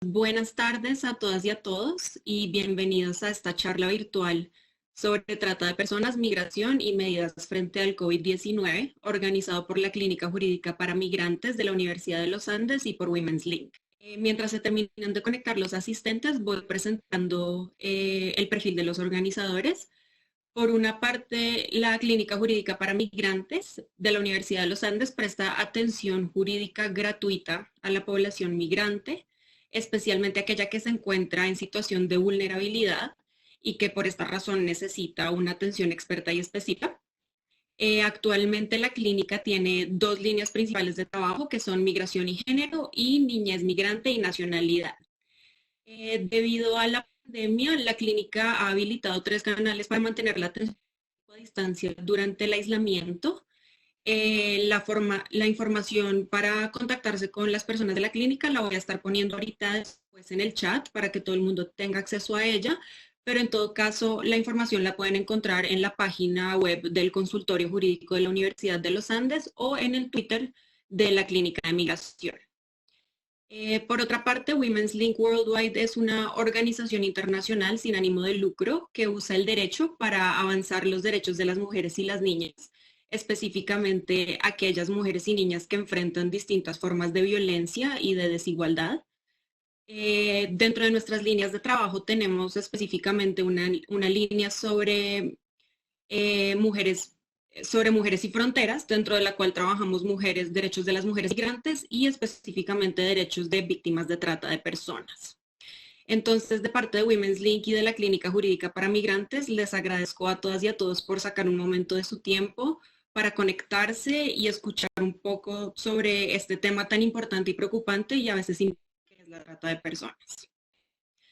Buenas tardes a todas y a todos y bienvenidos a esta charla virtual sobre trata de personas, migración y medidas frente al COVID-19, organizado por la Clínica Jurídica para Migrantes de la Universidad de los Andes y por Women's Link. Mientras se terminan de conectar los asistentes, voy presentando el perfil de los organizadores. Por una parte, la Clínica Jurídica para Migrantes de la Universidad de los Andes presta atención jurídica gratuita a la población migrante, especialmente aquella que se encuentra en situación de vulnerabilidad y que por esta razón necesita una atención experta y específica. Actualmente la clínica tiene dos líneas principales de trabajo que son migración y género y niñez migrante y nacionalidad. Debido a la pandemia, la clínica ha habilitado tres canales para mantener la atención a distancia durante el aislamiento. La información para contactarse con las personas de la clínica la voy a estar poniendo ahorita después en el chat para que todo el mundo tenga acceso a ella, pero en todo caso la información la pueden encontrar en la página web del Consultorio Jurídico de la Universidad de los Andes o en el Twitter de la Clínica de Migración. Por otra parte, Women's Link Worldwide es una organización internacional sin ánimo de lucro que usa el derecho para avanzar los derechos de las mujeres y las niñas, específicamente aquellas mujeres y niñas que enfrentan distintas formas de violencia y de desigualdad. Dentro de nuestras líneas de trabajo tenemos específicamente una línea mujeres sobre mujeres y fronteras, dentro de la cual trabajamos mujeres, derechos de las mujeres migrantes y específicamente derechos de víctimas de trata de personas. Entonces, de parte de Women's Link y de la Clínica Jurídica para Migrantes, les agradezco a todas y a todos por sacar un momento de su tiempo para conectarse y escuchar un poco sobre este tema tan importante y preocupante y a veces que es la trata de personas.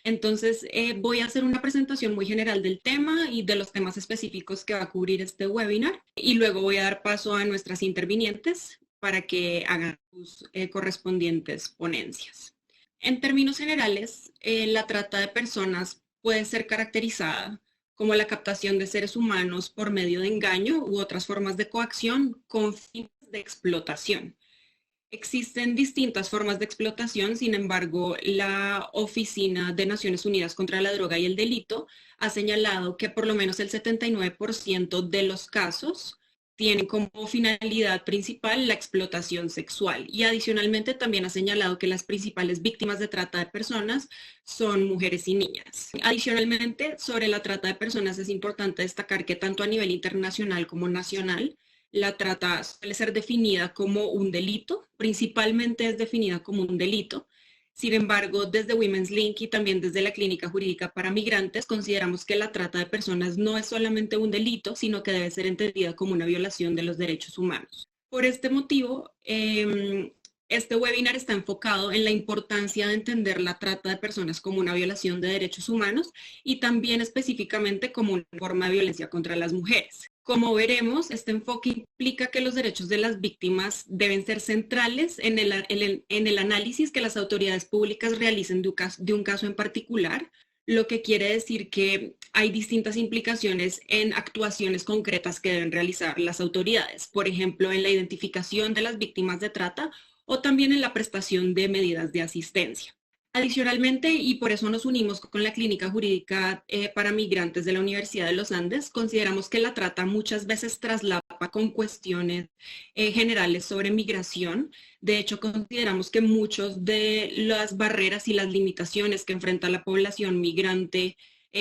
Entonces, voy a hacer una presentación muy general del tema y de los temas específicos que va a cubrir este webinar y luego voy a dar paso a nuestras intervinientes para que hagan sus correspondientes ponencias. En términos generales, la trata de personas puede ser caracterizada como la captación de seres humanos por medio de engaño u otras formas de coacción con fines de explotación. Existen distintas formas de explotación, sin embargo, la Oficina de Naciones Unidas contra la Droga y el Delito ha señalado que por lo menos el 79% de los casos tienen como finalidad principal la explotación sexual y adicionalmente también ha señalado que las principales víctimas de trata de personas son mujeres y niñas. Adicionalmente, sobre la trata de personas es importante destacar que tanto a nivel internacional como nacional, la trata suele ser definida como un delito, principalmente es definida como un delito. Sin embargo, desde Women's Link y también desde la Clínica Jurídica para Migrantes, consideramos que la trata de personas no es solamente un delito, sino que debe ser entendida como una violación de los derechos humanos. Por este motivo, este webinar está enfocado en la importancia de entender la trata de personas como una violación de derechos humanos y también específicamente como una forma de violencia contra las mujeres. Como veremos, este enfoque implica que los derechos de las víctimas deben ser centrales en el análisis que las autoridades públicas realicen de un caso en particular, lo que quiere decir que hay distintas implicaciones en actuaciones concretas que deben realizar las autoridades, por ejemplo, en la identificación de las víctimas de trata o también en la prestación de medidas de asistencia. Adicionalmente, y por eso nos unimos con la Clínica Jurídica para Migrantes de la Universidad de los Andes, consideramos que la trata muchas veces traslapa con cuestiones generales sobre migración. De hecho, consideramos que muchas de las barreras y las limitaciones que enfrenta la población migrante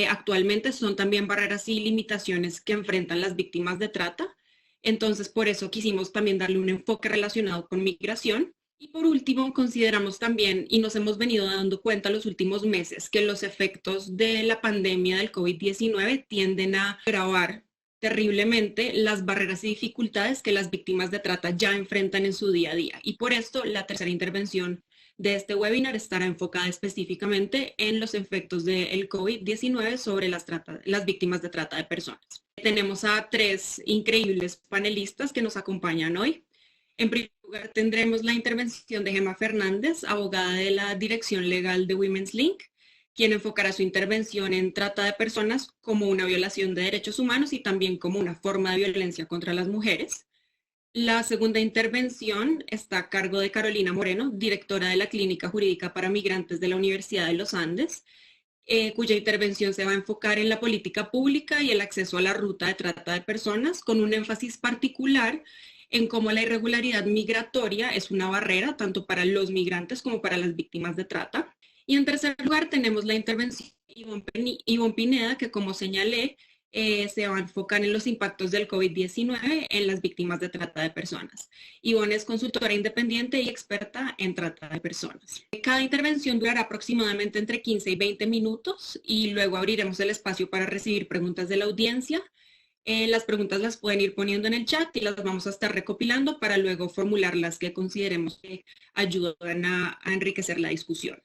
actualmente son también barreras y limitaciones que enfrentan las víctimas de trata. Entonces, por eso quisimos también darle un enfoque relacionado con migración. Y por último, consideramos también, y nos hemos venido dando cuenta los últimos meses, que los efectos de la pandemia del COVID-19 tienden a agravar terriblemente las barreras y dificultades que las víctimas de trata ya enfrentan en su día a día. Y por esto, la tercera intervención de este webinar estará enfocada específicamente en los efectos del COVID-19 sobre las víctimas de trata de personas. Tenemos a tres increíbles panelistas que nos acompañan hoy. En primer lugar, tendremos la intervención de Gemma Fernández, abogada de la Dirección Legal de Women's Link, quien enfocará su intervención en trata de personas como una violación de derechos humanos y también como una forma de violencia contra las mujeres. La segunda intervención está a cargo de Carolina Moreno, directora de la Clínica Jurídica para Migrantes de la Universidad de los Andes, cuya intervención se va a enfocar en la política pública y el acceso a la ruta de trata de personas, con un énfasis particular en cómo la irregularidad migratoria es una barrera tanto para los migrantes como para las víctimas de trata. Y en tercer lugar tenemos la intervención de Ivonne Pineda, que como señalé, se va a enfocar en los impactos del COVID-19 en las víctimas de trata de personas. Ivonne es consultora independiente y experta en trata de personas. Cada intervención durará aproximadamente entre 15 y 20 minutos y luego abriremos el espacio para recibir preguntas de la audiencia. Las preguntas las pueden ir poniendo en el chat y las vamos a estar recopilando para luego formular las que consideremos que ayudan a enriquecer la discusión.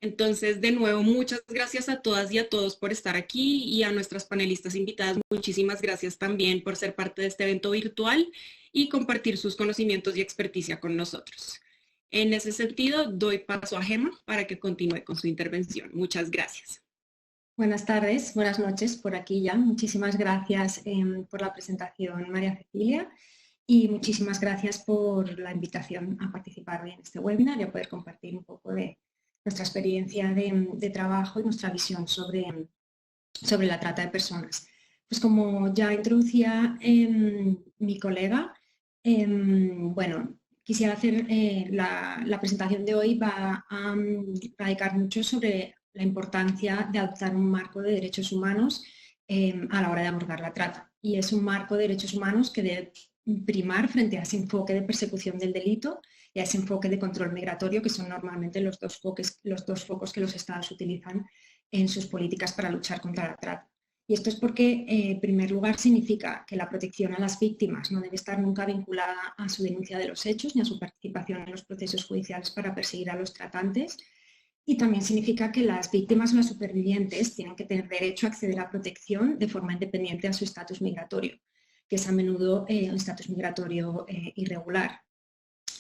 Entonces, de nuevo, muchas gracias a todas y a todos por estar aquí y a nuestras panelistas invitadas, muchísimas gracias también por ser parte de este evento virtual y compartir sus conocimientos y experticia con nosotros. En ese sentido, doy paso a Gemma para que continúe con su intervención. Muchas gracias. Buenas tardes, buenas noches por aquí ya. Muchísimas gracias por la presentación, María Cecilia, y muchísimas gracias por la invitación a participar hoy en este webinar y a poder compartir un poco de nuestra experiencia de trabajo y nuestra visión sobre la trata de personas. Pues como ya introducía mi colega, bueno, quisiera hacer la presentación de hoy va a radicar mucho sobre la importancia de adoptar un marco de derechos humanos a la hora de abordar la trata. Y es un marco de derechos humanos que debe primar frente a ese enfoque de persecución del delito y a ese enfoque de control migratorio, que son normalmente los dos focos que los Estados utilizan en sus políticas para luchar contra la trata. Y esto es porque, en primer lugar, significa que la protección a las víctimas no debe estar nunca vinculada a su denuncia de los hechos ni a su participación en los procesos judiciales para perseguir a los tratantes. Y también significa que las víctimas o las supervivientes tienen que tener derecho a acceder a protección de forma independiente a su estatus migratorio, que es a menudo un estatus migratorio irregular,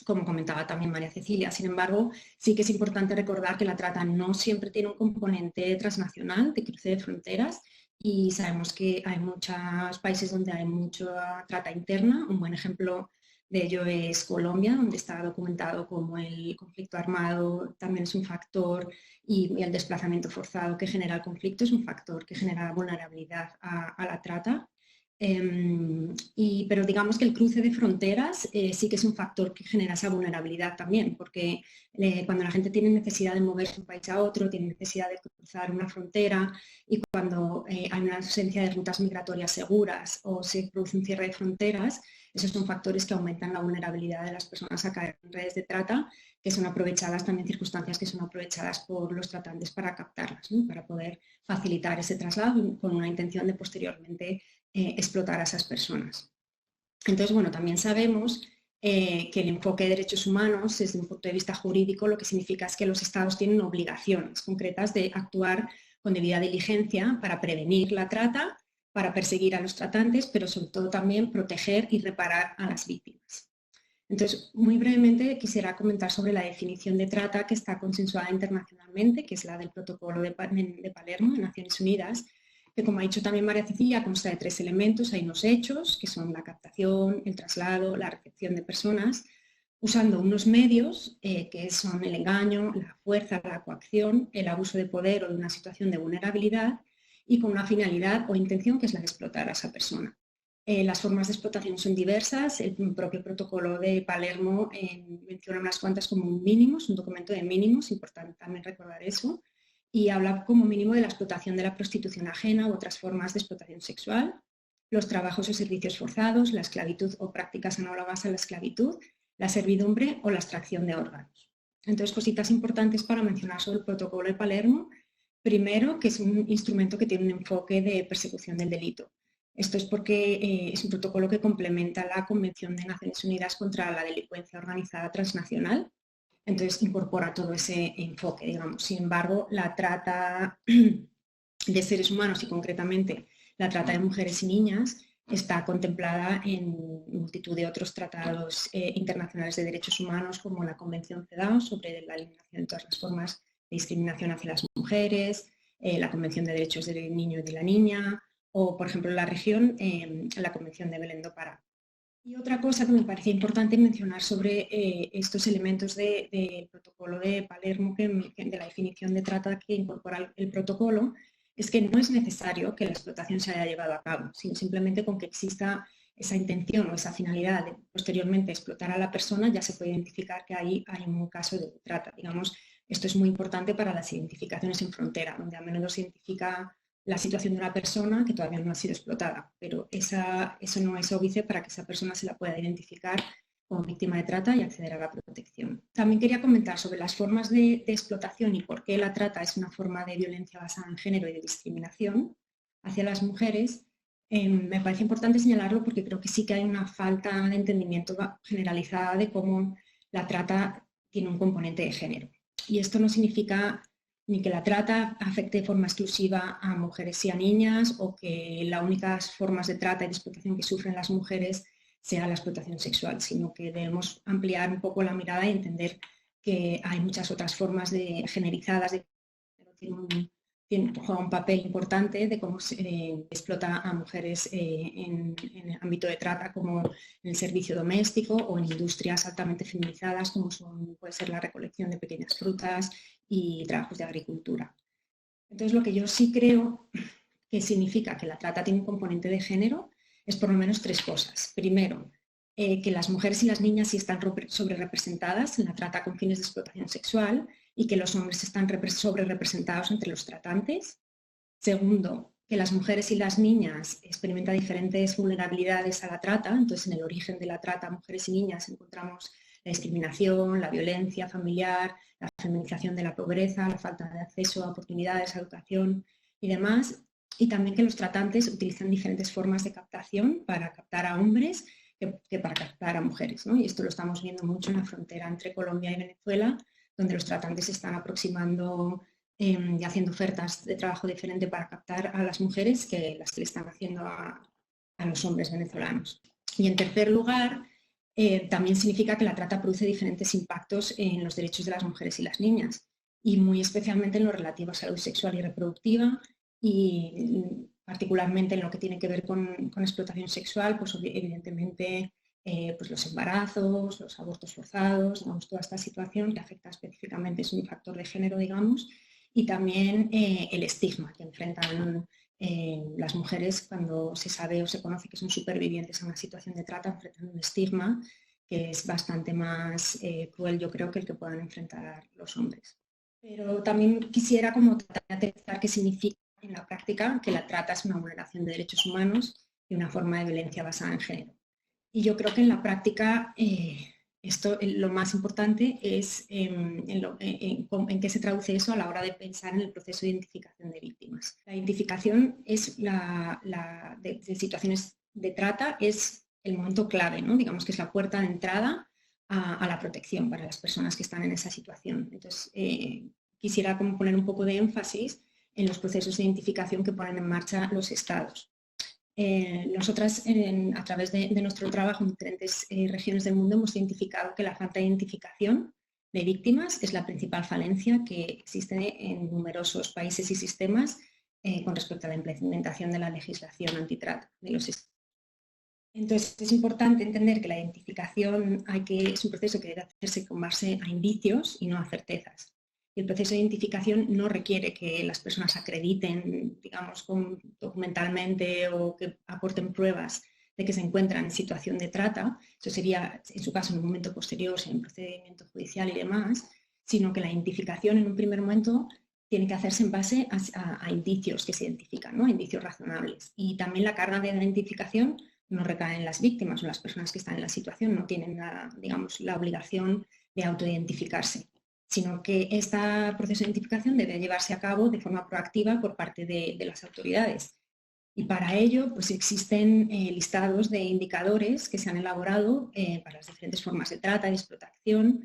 como comentaba también María Cecilia. Sin embargo, sí que es importante recordar que la trata no siempre tiene un componente transnacional de cruce de fronteras y sabemos que hay muchos países donde hay mucha trata interna. Un buen ejemplo de ello es Colombia, donde está documentado como el conflicto armado también es un factor y el desplazamiento forzado que genera el conflicto es un factor que genera vulnerabilidad a la trata. Pero digamos que el cruce de fronteras sí que es un factor que genera esa vulnerabilidad también, porque cuando la gente tiene necesidad de moverse de un país a otro, tiene necesidad de cruzar una frontera y cuando hay una ausencia de rutas migratorias seguras o se produce un cierre de fronteras, esos son factores que aumentan la vulnerabilidad de las personas a caer en redes de trata, que son aprovechadas también, circunstancias que son aprovechadas por los tratantes para captarlas, ¿no? Para poder facilitar ese traslado con una intención de posteriormente explotar a esas personas. Entonces, bueno, también sabemos que el enfoque de derechos humanos, desde un punto de vista jurídico, lo que significa es que los Estados tienen obligaciones concretas de actuar con debida diligencia para prevenir la trata, para perseguir a los tratantes, pero sobre todo también proteger y reparar a las víctimas. Entonces, muy brevemente quisiera comentar sobre la definición de trata que está consensuada internacionalmente, que es la del Protocolo de Palermo de Naciones Unidas, que como ha dicho también María Cecilia, consta de 3 elementos. Hay unos hechos, que son la captación, el traslado, la recepción de personas, usando unos medios que son el engaño, la fuerza, la coacción, el abuso de poder o de una situación de vulnerabilidad y con una finalidad o intención que es la de explotar a esa persona. Las formas de explotación son diversas. El propio protocolo de Palermo menciona unas cuantas como un mínimo, es un documento de mínimos, importante también recordar eso, y habla como mínimo de la explotación de la prostitución ajena u otras formas de explotación sexual, los trabajos o servicios forzados, la esclavitud o prácticas análogas a la esclavitud, la servidumbre o la extracción de órganos. Entonces, cositas importantes para mencionar sobre el protocolo de Palermo. Primero, que es un instrumento que tiene un enfoque de persecución del delito. Esto es porque es un protocolo que complementa la Convención de Naciones Unidas contra la Delincuencia Organizada Transnacional. Entonces incorpora todo ese enfoque, digamos. Sin embargo, la trata de seres humanos y concretamente la trata de mujeres y niñas está contemplada en multitud de otros tratados internacionales de derechos humanos, como la Convención CEDAW sobre la eliminación de todas las formas de discriminación hacia las mujeres, la Convención de Derechos del Niño y de la Niña, o, por ejemplo, en la región, la Convención de Belém do Pará. Y otra cosa que me parecía importante mencionar sobre estos elementos del protocolo de Palermo, de la definición de trata que incorpora el protocolo, es que no es necesario que la explotación se haya llevado a cabo, sino simplemente con que exista esa intención o esa finalidad de posteriormente explotar a la persona, ya se puede identificar que ahí hay un caso de trata. Digamos, esto es muy importante para las identificaciones en frontera, donde a menudo se identifica la situación de una persona que todavía no ha sido explotada, pero eso no es óbice para que esa persona se la pueda identificar como víctima de trata y acceder a la protección. También quería comentar sobre las formas de explotación y por qué la trata es una forma de violencia basada en género y de discriminación hacia las mujeres. Me parece importante señalarlo porque creo que sí que hay una falta de entendimiento generalizada de cómo la trata tiene un componente de género. Y esto no significa ni que la trata afecte de forma exclusiva a mujeres y a niñas, o que las únicas formas de trata y de explotación que sufren las mujeres sea la explotación sexual, sino que debemos ampliar un poco la mirada y entender que hay muchas otras formas generizadas de juega un papel importante de cómo se explota a mujeres en el ámbito de trata, como en el servicio doméstico o en industrias altamente feminizadas, como puede ser la recolección de pequeñas frutas y trabajos de agricultura. Entonces, lo que yo sí creo que significa que la trata tiene un componente de género es por lo menos tres cosas. Primero, que las mujeres y las niñas sí están sobre representadas en la trata con fines de explotación sexual y que los hombres están sobre representados entre los tratantes. Segundo, que las mujeres y las niñas experimentan diferentes vulnerabilidades a la trata. Entonces, en el origen de la trata, mujeres y niñas, encontramos la discriminación, la violencia familiar, la feminización de la pobreza, la falta de acceso a oportunidades, a educación y demás. Y también que los tratantes utilizan diferentes formas de captación para captar a hombres que para captar a mujeres, ¿no? Y esto lo estamos viendo mucho en la frontera entre Colombia y Venezuela, donde los tratantes se están aproximando y haciendo ofertas de trabajo diferente para captar a las mujeres que las que le están haciendo a los hombres venezolanos. Y en tercer lugar, también significa que la trata produce diferentes impactos en los derechos de las mujeres y las niñas, y muy especialmente en lo relativo a salud sexual y reproductiva, y particularmente en lo que tiene que ver con explotación sexual, pues evidentemente pues los embarazos, los abortos forzados, digamos, toda esta situación que afecta específicamente, es un factor de género, digamos, y también el estigma que enfrentan las mujeres cuando se sabe o se conoce que son supervivientes a una situación de trata, enfrentan un estigma que es bastante más cruel, yo creo, que el que puedan enfrentar los hombres. Pero también quisiera como tratar de aterrizar qué significa en la práctica que la trata es una vulneración de derechos humanos y una forma de violencia basada en género. Y yo creo que en la práctica lo más importante es en qué se traduce eso a la hora de pensar en el proceso de identificación de víctimas. La identificación es de situaciones de trata es el momento clave, ¿no? Digamos que es la puerta de entrada a la protección para las personas que están en esa situación. Entonces, quisiera como poner un poco de énfasis en los procesos de identificación que ponen en marcha los estados. Nosotras, a través de nuestro trabajo en diferentes regiones del mundo, hemos identificado que la falta de identificación de víctimas es la principal falencia que existe en numerosos países y sistemas con respecto a la implementación de la legislación antitrata de los estados. Entonces, es importante entender que la identificación es un proceso que debe hacerse con base a indicios y no a certezas. El proceso de identificación no requiere que las personas acrediten, digamos, documentalmente o que aporten pruebas de que se encuentran en situación de trata. Eso sería, en su caso, en un momento posterior, en un procedimiento judicial y demás, sino que la identificación en un primer momento tiene que hacerse en base a indicios que se identifican, ¿no? Indicios razonables. Y también la carga de la identificación no recae en las víctimas o las personas que están en la situación, no tienen la obligación de autoidentificarse, sino que este proceso de identificación debe llevarse a cabo de forma proactiva por parte de las autoridades. Y para ello pues existen listados de indicadores que se han elaborado para las diferentes formas de trata y explotación,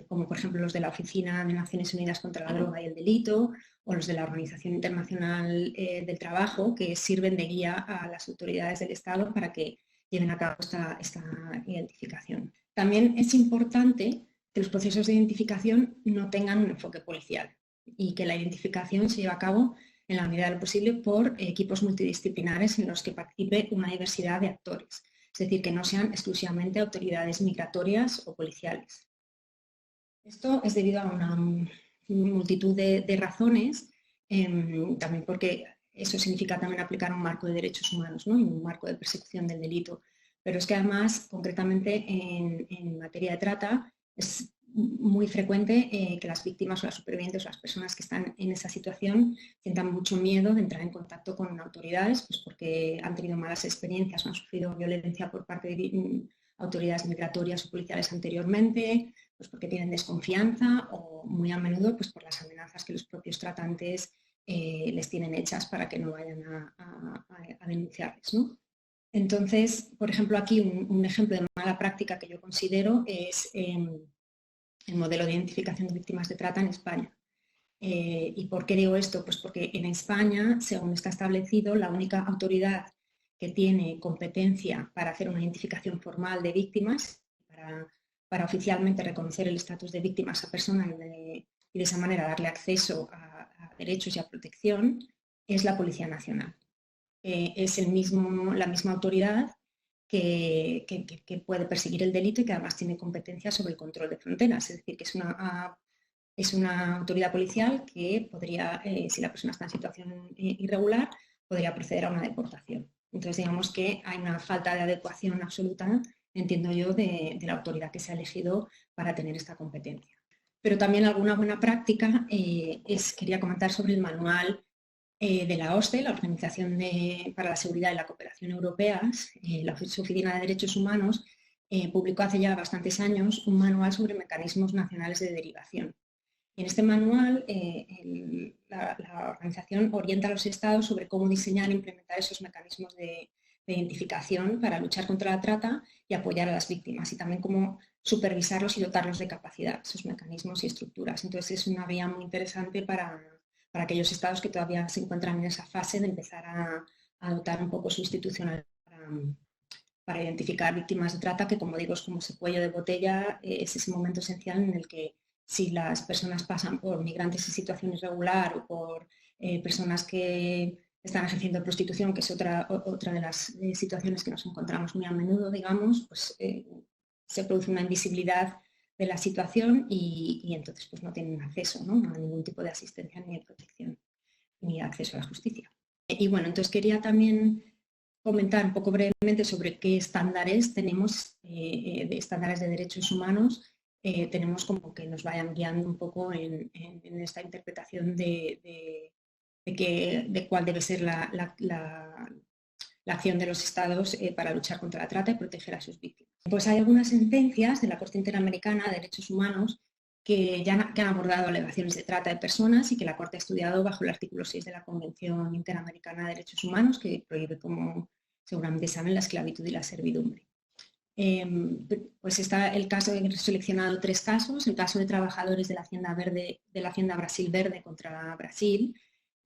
como por ejemplo los de la Oficina de Naciones Unidas contra la Droga y el Delito o los de la Organización Internacional del Trabajo, que sirven de guía a las autoridades del Estado para que lleven a cabo esta identificación. También es importante que los procesos de identificación no tengan un enfoque policial y que la identificación se lleve a cabo en la medida de lo posible por equipos multidisciplinares en los que participe una diversidad de actores. es decir, que no sean exclusivamente autoridades migratorias o policiales. Esto es debido a una multitud de razones, también porque eso significa también aplicar un marco de derechos humanos, ¿no? Y un marco de persecución del delito. Pero es que además, concretamente en materia de trata, es muy frecuente que las víctimas o las supervivientes o las personas que están en esa situación sientan mucho miedo de entrar en contacto con autoridades, pues porque han tenido malas experiencias o han sufrido violencia por parte de autoridades migratorias o policiales anteriormente, pues porque tienen desconfianza o muy a menudo pues por las amenazas que los propios tratantes les tienen hechas para que no vayan a denunciarles, ¿no? Entonces, por ejemplo, aquí un ejemplo de mala práctica que yo considero es el modelo de identificación de víctimas de trata en España. ¿Y por qué digo esto? Pues porque en España, según está establecido, la única autoridad que tiene competencia para hacer una identificación formal de víctimas, para oficialmente reconocer el estatus de víctima a esa persona y de esa manera darle acceso a derechos y a protección, es la Policía Nacional. Es la misma autoridad que puede perseguir el delito y que además tiene competencia sobre el control de fronteras, es decir, que es una autoridad policial que podría, si la persona está en situación irregular, podría proceder a una deportación. Entonces, digamos que hay una falta de adecuación absoluta, entiendo yo, de la autoridad que se ha elegido para tener esta competencia. Pero también alguna buena práctica quería comentar sobre el manual de la OSCE, la Organización para la Seguridad y la Cooperación Europeas, su Oficina de Derechos Humanos, publicó hace ya bastantes años un manual sobre mecanismos nacionales de derivación. En este manual, la organización orienta a los estados sobre cómo diseñar e implementar esos mecanismos de identificación para luchar contra la trata y apoyar a las víctimas, y también cómo supervisarlos y dotarlos de capacidad, esos mecanismos y estructuras. Entonces, es una vía muy interesante para aquellos estados que todavía se encuentran en esa fase de empezar a dotar un poco su institucionalidad para identificar víctimas de trata, que, como digo, es como ese cuello de botella, es ese momento esencial en el que, si las personas pasan por migrantes en situación irregular o por personas que están ejerciendo prostitución, que es otra de las situaciones que nos encontramos muy a menudo, digamos, pues se produce una invisibilidad de la situación y entonces pues no tienen acceso, ¿no?, a ningún tipo de asistencia ni de protección ni acceso a la justicia. Y bueno, entonces quería también comentar un poco brevemente sobre qué estándares tenemos, de estándares de derechos humanos, tenemos, como que nos vayan guiando un poco en esta interpretación de cuál debe ser la acción de los estados para luchar contra la trata y proteger a sus víctimas. Pues hay algunas sentencias de la Corte Interamericana de Derechos Humanos que han abordado alegaciones de trata de personas y que la Corte ha estudiado bajo el artículo 6 de la Convención Interamericana de Derechos Humanos, que prohíbe, como seguramente saben, la esclavitud y la servidumbre. Pues está el caso, he seleccionado 3 casos: el caso de trabajadores de la Hacienda Brasil Verde contra Brasil.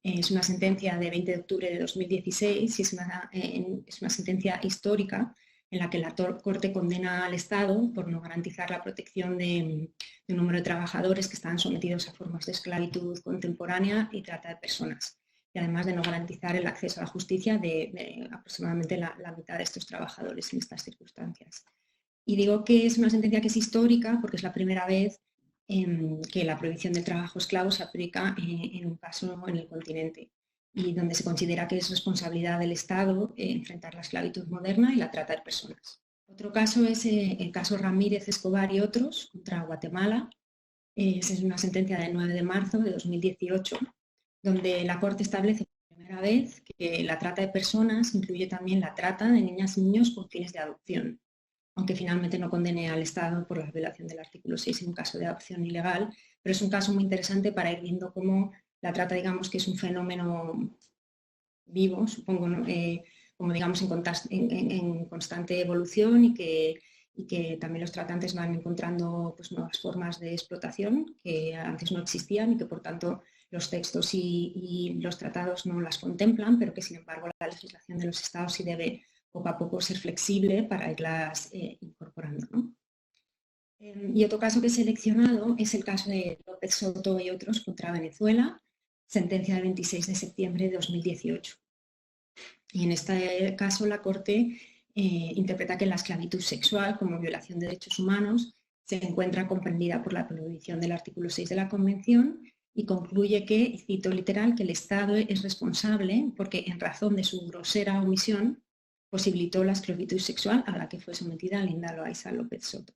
Es una sentencia de 20 de octubre de 2016 y es una sentencia histórica en la que la Corte condena al Estado por no garantizar la protección de un número de trabajadores que están sometidos a formas de esclavitud contemporánea y trata de personas, y además de no garantizar el acceso a la justicia de aproximadamente la mitad de estos trabajadores en estas circunstancias. Y digo que es una sentencia que es histórica porque es la primera vez que la prohibición del trabajo esclavo se aplica en un caso en el continente, y donde se considera que es responsabilidad del Estado enfrentar la esclavitud moderna y la trata de personas. Otro caso es el caso Ramírez, Escobar y otros contra Guatemala. Esa es una sentencia del 9 de marzo de 2018, donde la Corte establece por primera vez que la trata de personas incluye también la trata de niñas y niños con fines de adopción, aunque finalmente no condene al Estado por la violación del artículo 6 en un caso de adopción ilegal, pero es un caso muy interesante para ir viendo cómo la trata, digamos, que es un fenómeno vivo, supongo, ¿no? Como digamos en constante evolución, y que también los tratantes van encontrando pues nuevas formas de explotación que antes no existían y que, por tanto, los textos y los tratados no las contemplan, pero que, sin embargo, la legislación de los estados sí debe poco a poco ser flexible para irlas incorporando, ¿no? Y otro caso que he seleccionado es el caso de López Soto y otros contra Venezuela, sentencia del 26 de septiembre de 2018. Y en este caso la Corte interpreta que la esclavitud sexual como violación de derechos humanos se encuentra comprendida por la prohibición del artículo 6 de la Convención y concluye que, y cito literal, que el Estado es responsable porque en razón de su grosera omisión posibilitó la esclavitud sexual a la que fue sometida Linda Loaiza López Soto.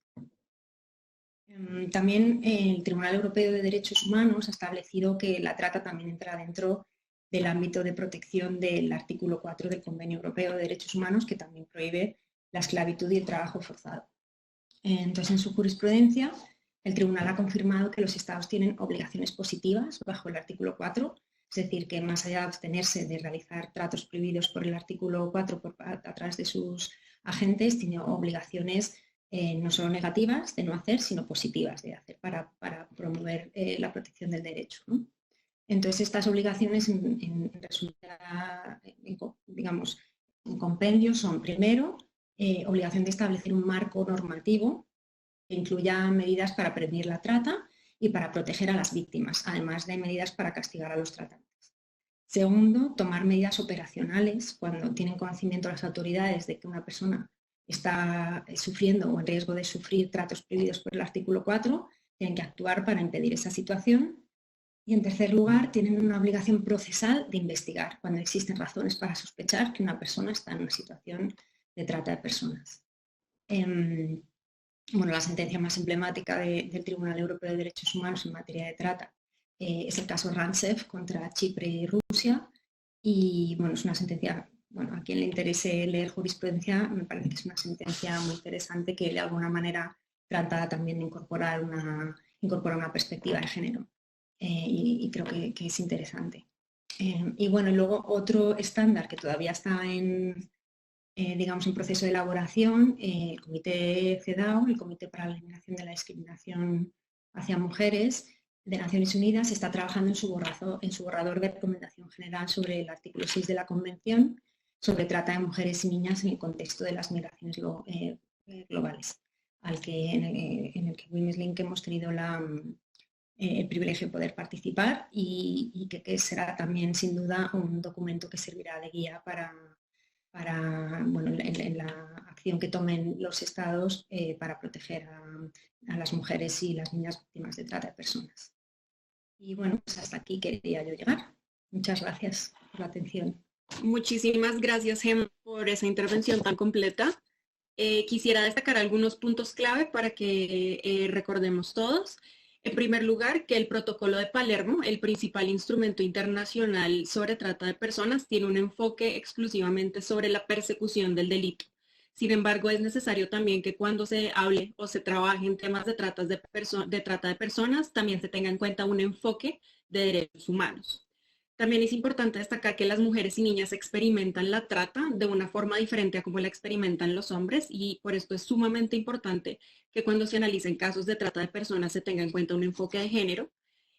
También el Tribunal Europeo de Derechos Humanos ha establecido que la trata también entra dentro del ámbito de protección del artículo 4 del Convenio Europeo de Derechos Humanos, que también prohíbe la esclavitud y el trabajo forzado. Entonces, en su jurisprudencia, el Tribunal ha confirmado que los Estados tienen obligaciones positivas bajo el artículo 4, es decir, que más allá de abstenerse de realizar tratos prohibidos por el artículo 4 a través de sus agentes, tiene obligaciones no solo negativas de no hacer, sino positivas de hacer para promover la protección del derecho, ¿no? Entonces, estas obligaciones, en compendio, son, primero, obligación de establecer un marco normativo que incluya medidas para prevenir la trata y para proteger a las víctimas, además de medidas para castigar a los tratantes. Segundo, tomar medidas operacionales cuando tienen conocimiento las autoridades de que una persona está sufriendo o en riesgo de sufrir tratos prohibidos por el artículo 4, tienen que actuar para impedir esa situación. Y en tercer lugar, tienen una obligación procesal de investigar cuando existen razones para sospechar que una persona está en una situación de trata de personas. Bueno, la sentencia más emblemática del Tribunal Europeo de Derechos Humanos en materia de trata es el caso Rantsev contra Chipre y Rusia. Y bueno, es una sentencia, bueno, a quien le interese leer jurisprudencia, me parece que es una sentencia muy interesante que de alguna manera trata también de incorporar una perspectiva de género. Y creo que es interesante. Y bueno, luego otro estándar que todavía está digamos, en proceso de elaboración, el Comité CEDAW, el Comité para la Eliminación de la Discriminación hacia Mujeres de Naciones Unidas, está trabajando en su borrador de recomendación general sobre el artículo 6 de la Convención sobre trata de mujeres y niñas en el contexto de las migraciones globales, en el que Women's Link hemos tenido el privilegio de poder participar y que será también sin duda un documento que servirá de guía para bueno, en la acción que tomen los estados para proteger a las mujeres y las niñas víctimas de trata de personas. Y bueno, pues hasta aquí quería yo llegar. Muchas gracias por la atención. Muchísimas gracias, Gemma, por esa intervención tan completa. Quisiera destacar algunos puntos clave para que recordemos todos. En primer lugar, que el Protocolo de Palermo, el principal instrumento internacional sobre trata de personas, tiene un enfoque exclusivamente sobre la persecución del delito. Sin embargo, es necesario también que cuando se hable o se trabaje en temas de trata de personas, también se tenga en cuenta un enfoque de derechos humanos. También es importante destacar que las mujeres y niñas experimentan la trata de una forma diferente a como la experimentan los hombres y por esto es sumamente importante que cuando se analicen casos de trata de personas se tenga en cuenta un enfoque de género.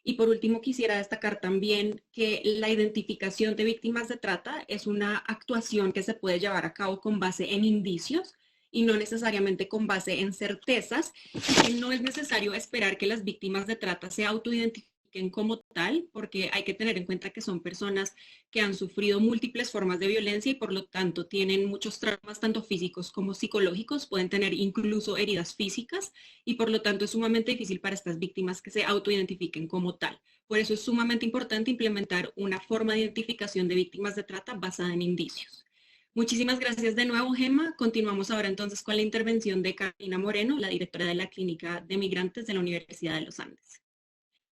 Y por último, quisiera destacar también que la identificación de víctimas de trata es una actuación que se puede llevar a cabo con base en indicios y no necesariamente con base en certezas, y que no es necesario esperar que las víctimas de trata se autoidentifiquen como tal, porque hay que tener en cuenta que son personas que han sufrido múltiples formas de violencia y por lo tanto tienen muchos traumas tanto físicos como psicológicos, pueden tener incluso heridas físicas y por lo tanto es sumamente difícil para estas víctimas que se autoidentifiquen como tal. Por eso es sumamente importante implementar una forma de identificación de víctimas de trata basada en indicios. Muchísimas gracias de nuevo, Gemma. Continuamos ahora entonces con la intervención de Carolina Moreno, la directora de la Clínica de Migrantes de la Universidad de los Andes.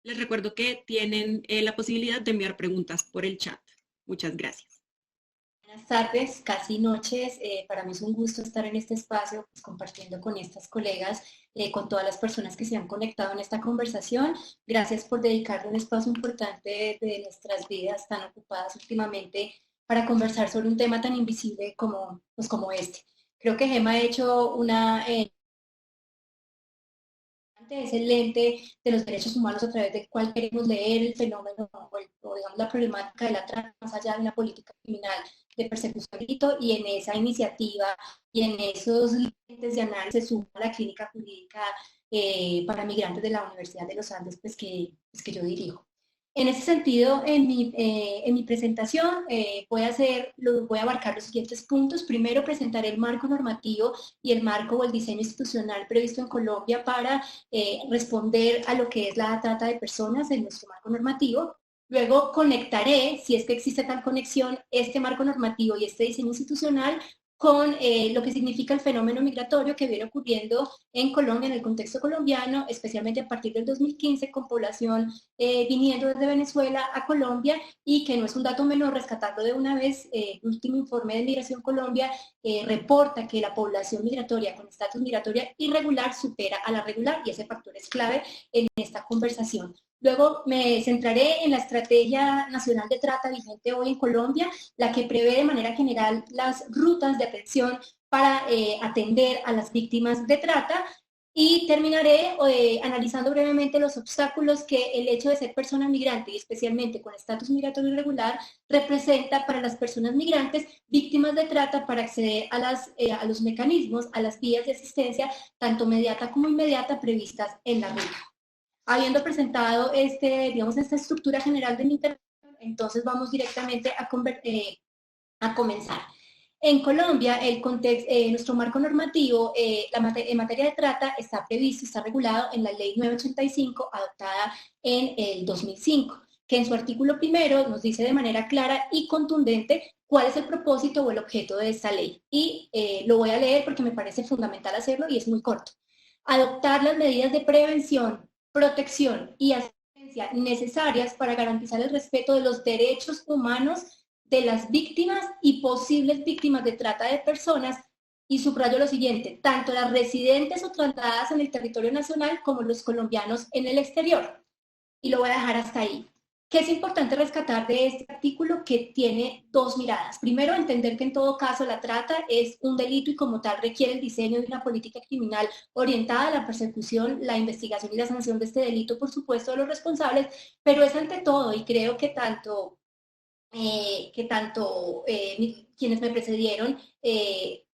Les recuerdo que tienen la posibilidad de enviar preguntas por el chat. Muchas gracias. Buenas tardes, casi noches. Para mí es un gusto estar en este espacio pues, compartiendo con estas colegas, con todas las personas que se han conectado en esta conversación. Gracias por dedicarle un espacio importante de nuestras vidas tan ocupadas últimamente para conversar sobre un tema tan invisible como este. Creo que Gemma ha hecho una... es el lente de los derechos humanos a través del cual queremos leer el fenómeno o digamos, la problemática de la trata más allá de una política criminal de persecución y en esa iniciativa y en esos lentes de análisis se suma la clínica jurídica para migrantes de la Universidad de los Andes pues que yo dirijo. En ese sentido, en mi presentación voy a abarcar los siguientes puntos. Primero, presentaré el marco normativo y el marco o el diseño institucional previsto en Colombia para responder a lo que es la trata de personas en nuestro marco normativo. Luego conectaré, si es que existe tal conexión, este marco normativo y este diseño institucional con lo que significa el fenómeno migratorio que viene ocurriendo en Colombia, en el contexto colombiano, especialmente a partir del 2015, con población viniendo desde Venezuela a Colombia, y que no es un dato menor rescatarlo de una vez. El último informe de Migración Colombia reporta que la población migratoria con estatus migratorio irregular supera a la regular, y ese factor es clave en esta conversación. Luego me centraré en la Estrategia Nacional de Trata vigente hoy en Colombia, la que prevé de manera general las rutas de atención para atender a las víctimas de trata, y terminaré analizando brevemente los obstáculos que el hecho de ser persona migrante, y especialmente con estatus migratorio irregular, representa para las personas migrantes víctimas de trata para acceder a los mecanismos, a las vías de asistencia, tanto mediata como inmediata, previstas en la ruta. Habiendo presentado esta estructura general de mi intervención, entonces vamos directamente a comenzar. En Colombia, nuestro marco normativo en materia de trata está previsto, está regulado en la Ley 985, adoptada en el 2005, que en su artículo primero nos dice de manera clara y contundente cuál es el propósito o el objeto de esta ley. Y lo voy a leer porque me parece fundamental hacerlo y es muy corto. Adoptar las medidas de prevención, protección y asistencia necesarias para garantizar el respeto de los derechos humanos de las víctimas y posibles víctimas de trata de personas, y subrayo lo siguiente, tanto las residentes o trasladadas en el territorio nacional como los colombianos en el exterior. Y lo voy a dejar hasta ahí. ¿Qué es importante rescatar de este artículo? Que tiene dos miradas. Primero, entender que en todo caso la trata es un delito y como tal requiere el diseño de una política criminal orientada a la persecución, la investigación y la sanción de este delito, por supuesto, de los responsables, pero es ante todo, y creo que tanto quienes me precedieron,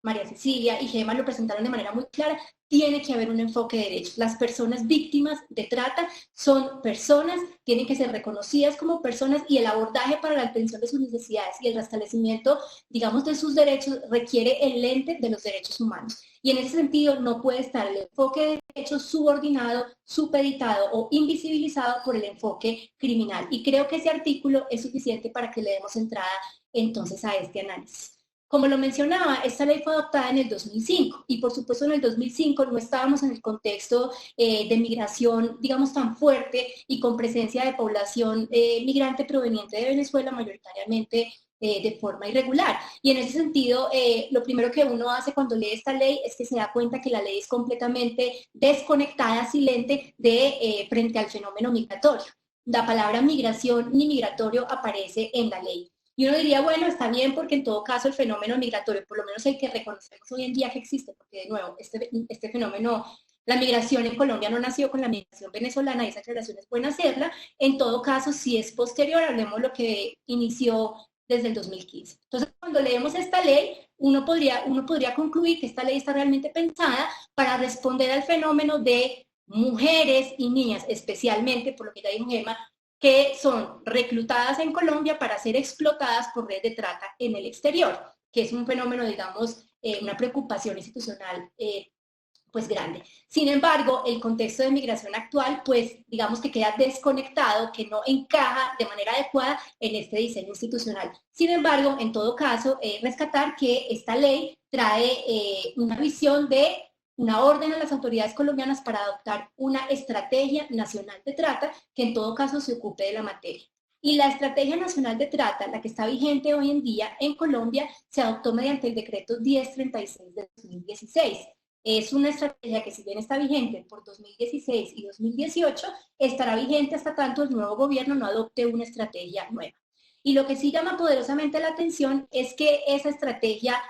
María Cecilia y Gemma, lo presentaron de manera muy clara, tiene que haber un enfoque de derechos. Las personas víctimas de trata son personas, tienen que ser reconocidas como personas, y el abordaje para la atención de sus necesidades y el restablecimiento, digamos, de sus derechos requiere el lente de los derechos humanos. Y en ese sentido no puede estar el enfoque de derechos subordinado, supeditado o invisibilizado por el enfoque criminal. Y creo que ese artículo es suficiente para que le demos entrada entonces a este análisis. Como lo mencionaba, esta ley fue adoptada en el 2005 y por supuesto en el 2005 no estábamos en el contexto de migración, digamos, tan fuerte y con presencia de población migrante proveniente de Venezuela, mayoritariamente de forma irregular. Y en ese sentido, lo primero que uno hace cuando lee esta ley es que se da cuenta que la ley es completamente desconectada, silente frente al fenómeno migratorio. La palabra migración ni migratorio aparece en la ley. Y uno diría, bueno, está bien porque en todo caso el fenómeno migratorio, por lo menos el que reconocemos hoy en día que existe, porque de nuevo, este fenómeno, la migración en Colombia no nació con la migración venezolana, y esa aclaración es buena hacerla. En todo caso, si es posterior, hablemos lo que inició desde el 2015. Entonces, cuando leemos esta ley, uno podría concluir que esta ley está realmente pensada para responder al fenómeno de mujeres y niñas, especialmente, por lo que ya dijo Gemma, que son reclutadas en Colombia para ser explotadas por redes de trata en el exterior, que es un fenómeno, digamos, una preocupación institucional pues grande. Sin embargo, el contexto de migración actual, pues digamos que queda desconectado, que no encaja de manera adecuada en este diseño institucional. Sin embargo, en todo caso, rescatar que esta ley trae una visión de una orden a las autoridades colombianas para adoptar una estrategia nacional de trata que en todo caso se ocupe de la materia. Y la Estrategia Nacional de Trata, la que está vigente hoy en día en Colombia, se adoptó mediante el decreto 1036 de 2016. Es una estrategia que, si bien está vigente por 2016 y 2018, estará vigente hasta tanto el nuevo gobierno no adopte una estrategia nueva. Y lo que sí llama poderosamente la atención es que esa estrategia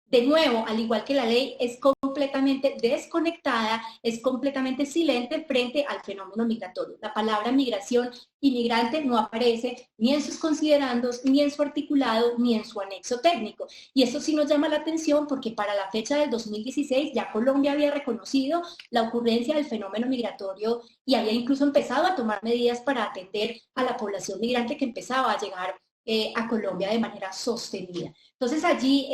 de nuevo, al igual que la ley, es completamente desconectada, es completamente silente frente al fenómeno migratorio. La palabra migración y migrante no aparece ni en sus considerandos, ni en su articulado, ni en su anexo técnico. Y eso sí nos llama la atención porque para la fecha del 2016 ya Colombia había reconocido la ocurrencia del fenómeno migratorio y había incluso empezado a tomar medidas para atender a la población migrante que empezaba a llegar a Colombia de manera sostenida. Entonces allí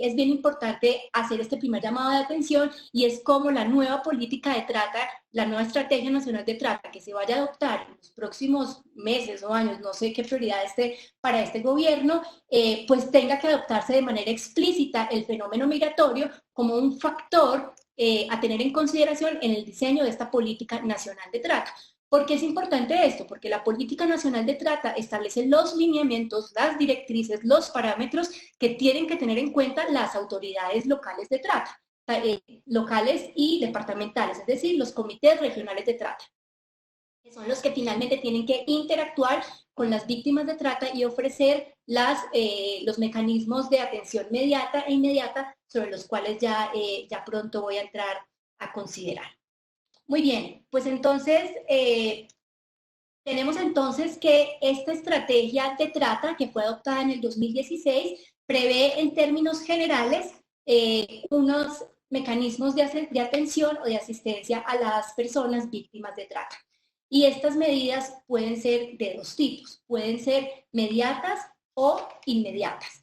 es bien importante hacer este primer llamado de atención y es como la nueva política de trata, la nueva estrategia nacional de trata que se vaya a adoptar en los próximos meses o años, no sé qué prioridad esté para este gobierno, pues tenga que adoptarse de manera explícita el fenómeno migratorio como un factor a tener en consideración en el diseño de esta política nacional de trata. ¿Por qué es importante esto? Porque la Política Nacional de Trata establece los lineamientos, las directrices, los parámetros que tienen que tener en cuenta las autoridades locales de trata, locales y departamentales, es decir, los comités regionales de trata, que son los que finalmente tienen que interactuar con las víctimas de trata y ofrecer los mecanismos de atención mediata e inmediata sobre los cuales ya pronto voy a entrar a considerar. Muy bien, pues entonces tenemos entonces que esta estrategia de trata que fue adoptada en el 2016 prevé en términos generales unos mecanismos de atención o de asistencia a las personas víctimas de trata. Y estas medidas pueden ser de dos tipos, pueden ser mediatas o inmediatas.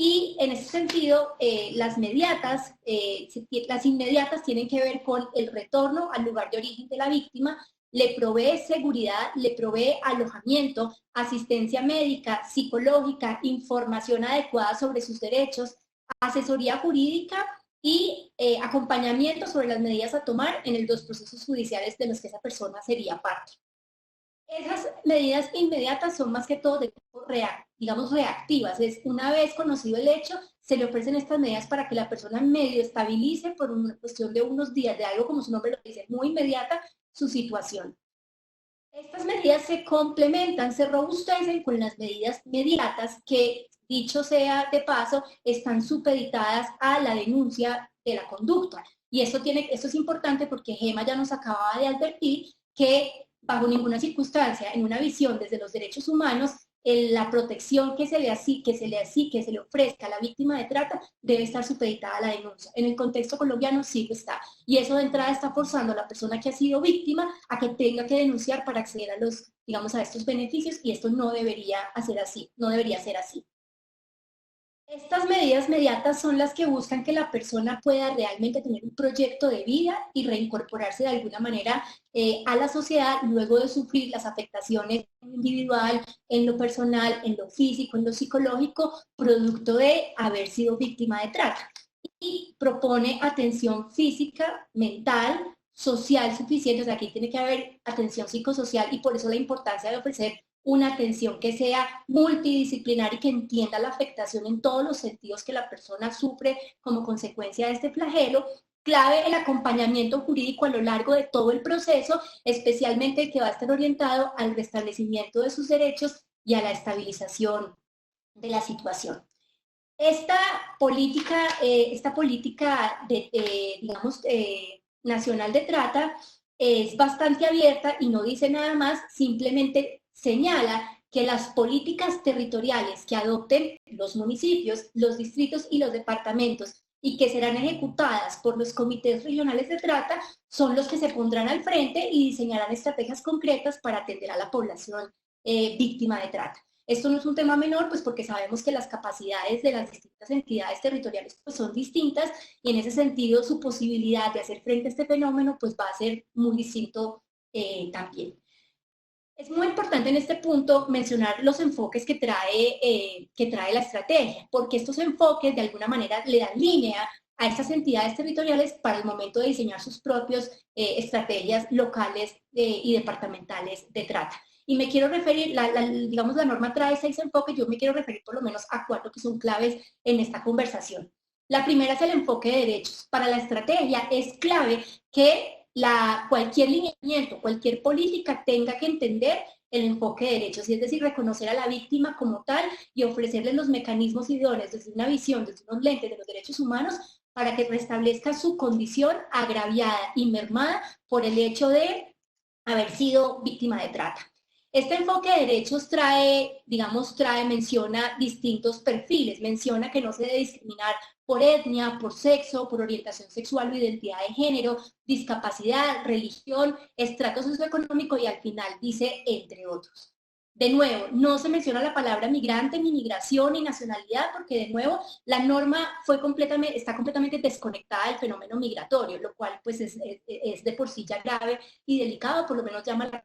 Y en ese sentido, las inmediatas tienen que ver con el retorno al lugar de origen de la víctima, le provee seguridad, le provee alojamiento, asistencia médica, psicológica, información adecuada sobre sus derechos, asesoría jurídica y acompañamiento sobre las medidas a tomar en los procesos judiciales de los que esa persona sería parte. Esas medidas inmediatas son más que todo de tipo reactivas. Es una vez conocido el hecho, se le ofrecen estas medidas para que la persona medio estabilice por una cuestión de unos días, de algo como su nombre lo dice, muy inmediata, su situación. Estas medidas se complementan, se robustecen con las medidas mediatas que, dicho sea de paso, están supeditadas a la denuncia de la conducta. Y esto es importante porque Gema ya nos acababa de advertir que bajo ninguna circunstancia, en una visión desde los derechos humanos, la protección que se le ofrezca a la víctima de trata debe estar supeditada a la denuncia. En el contexto colombiano sí lo está. Y eso de entrada está forzando a la persona que ha sido víctima a que tenga que denunciar para acceder a estos beneficios, y esto no debería ser así. Estas medidas mediatas son las que buscan que la persona pueda realmente tener un proyecto de vida y reincorporarse de alguna manera a la sociedad luego de sufrir las afectaciones en lo individual, en lo personal, en lo físico, en lo psicológico, producto de haber sido víctima de trata. Y propone atención física, mental, social suficiente, o sea, aquí tiene que haber atención psicosocial y por eso la importancia de ofrecer una atención que sea multidisciplinar y que entienda la afectación en todos los sentidos que la persona sufre como consecuencia de este flagelo. Clave el acompañamiento jurídico a lo largo de todo el proceso, especialmente el que va a estar orientado al restablecimiento de sus derechos y a la estabilización de la situación. Esta política nacional de trata es bastante abierta y no dice nada más, simplemente señala que las políticas territoriales que adopten los municipios, los distritos y los departamentos y que serán ejecutadas por los comités regionales de trata son los que se pondrán al frente y diseñarán estrategias concretas para atender a la población víctima de trata. Esto no es un tema menor, pues porque sabemos que las capacidades de las distintas entidades territoriales pues, son distintas y en ese sentido su posibilidad de hacer frente a este fenómeno pues va a ser muy distinto también. Es muy importante en este punto mencionar los enfoques que trae la estrategia, porque estos enfoques de alguna manera le dan línea a estas entidades territoriales para el momento de diseñar sus propias estrategias locales y departamentales de trata. Y me quiero referir, digamos la norma trae 6 enfoques, yo me quiero referir por lo menos a 4 que son claves en esta conversación. La primera es el enfoque de derechos. Para la estrategia es clave que cualquier lineamiento, cualquier política tenga que entender el enfoque de derechos, y es decir, reconocer a la víctima como tal y ofrecerle los mecanismos idóneos desde una visión, desde unos lentes de los derechos humanos, para que restablezca su condición agraviada y mermada por el hecho de haber sido víctima de trata. Este enfoque de derechos menciona distintos perfiles, menciona que no se debe discriminar por etnia, por sexo, por orientación sexual o identidad de género, discapacidad, religión, estrato socioeconómico y al final dice entre otros. De nuevo, no se menciona la palabra migrante, ni migración, ni nacionalidad, porque de nuevo la norma está completamente desconectada del fenómeno migratorio, lo cual pues es de por sí ya grave y delicado, por lo menos llama la...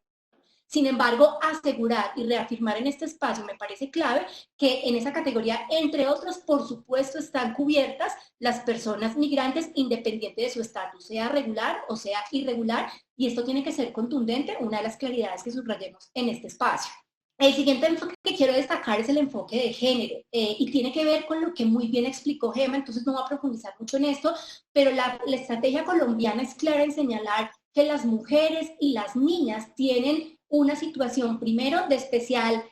Sin embargo, asegurar y reafirmar en este espacio me parece clave que en esa categoría, entre otros, por supuesto, están cubiertas las personas migrantes independiente de su estatus, sea regular o sea irregular, y esto tiene que ser contundente, una de las claridades que subrayemos en este espacio. El siguiente enfoque que quiero destacar es el enfoque de género, y tiene que ver con lo que muy bien explicó Gema, entonces no voy a profundizar mucho en esto, pero la estrategia colombiana es clara en señalar que las mujeres y las niñas tienen una situación, primero, de especial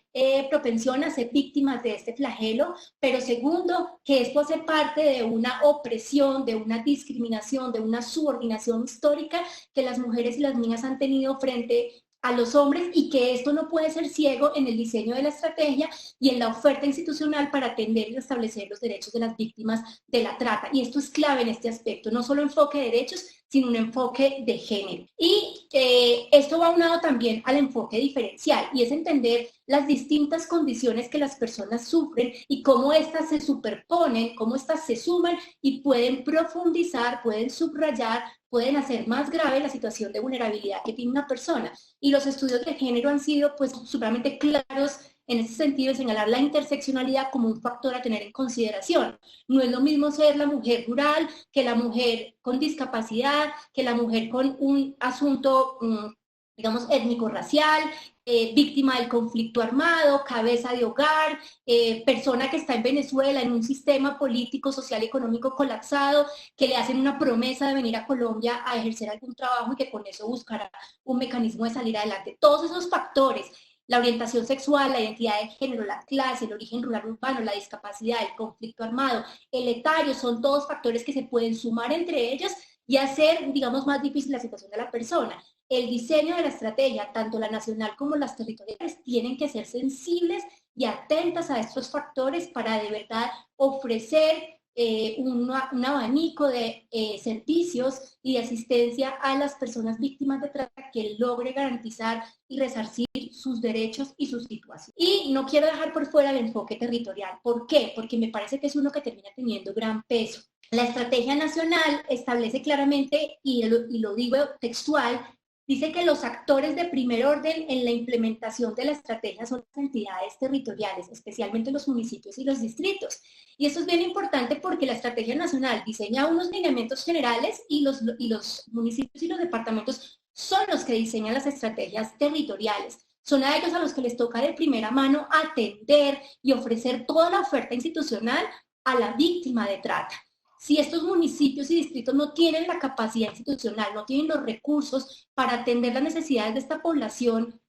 propensión a ser víctimas de este flagelo, pero segundo, que esto hace parte de una opresión, de una discriminación, de una subordinación histórica que las mujeres y las niñas han tenido frente a los hombres, y que esto no puede ser ciego en el diseño de la estrategia y en la oferta institucional para atender y restablecer los derechos de las víctimas de la trata. Y esto es clave en este aspecto, no solo enfoque de derechos, sino un enfoque de género. Y esto va aunado también al enfoque diferencial, y es entender las distintas condiciones que las personas sufren y cómo éstas se superponen, cómo éstas se suman y pueden profundizar, pueden subrayar, pueden hacer más grave la situación de vulnerabilidad que tiene una persona. Y los estudios de género han sido pues supremamente claros en ese sentido, de señalar la interseccionalidad como un factor a tener en consideración. No es lo mismo ser la mujer rural que la mujer con discapacidad, que la mujer con un asunto, digamos, étnico-racial, víctima del conflicto armado, cabeza de hogar, persona que está en Venezuela en un sistema político, social y económico colapsado, que le hacen una promesa de venir a Colombia a ejercer algún trabajo y que con eso buscará un mecanismo de salir adelante. Todos esos factores, la orientación sexual, la identidad de género, la clase, el origen rural urbano, la discapacidad, el conflicto armado, el etario, son todos factores que se pueden sumar entre ellos y hacer, digamos, más difícil la situación de la persona. El diseño de la estrategia, tanto la nacional como las territoriales, tienen que ser sensibles y atentas a estos factores para de verdad ofrecer un abanico de servicios y de asistencia a las personas víctimas de trata que logre garantizar y resarcir sus derechos y su situación. Y no quiero dejar por fuera el enfoque territorial. ¿Por qué? Porque me parece que es uno que termina teniendo gran peso. La estrategia nacional establece claramente, y lo digo textual, dice que los actores de primer orden en la implementación de la estrategia son las entidades territoriales, especialmente los municipios y los distritos. Y esto es bien importante porque la estrategia nacional diseña unos lineamientos generales y los municipios y los departamentos son los que diseñan las estrategias territoriales. Son a ellos a los que les toca de primera mano atender y ofrecer toda la oferta institucional a la víctima de trata. Si estos municipios y distritos no tienen la capacidad institucional, no tienen los recursos para atender las necesidades de esta población,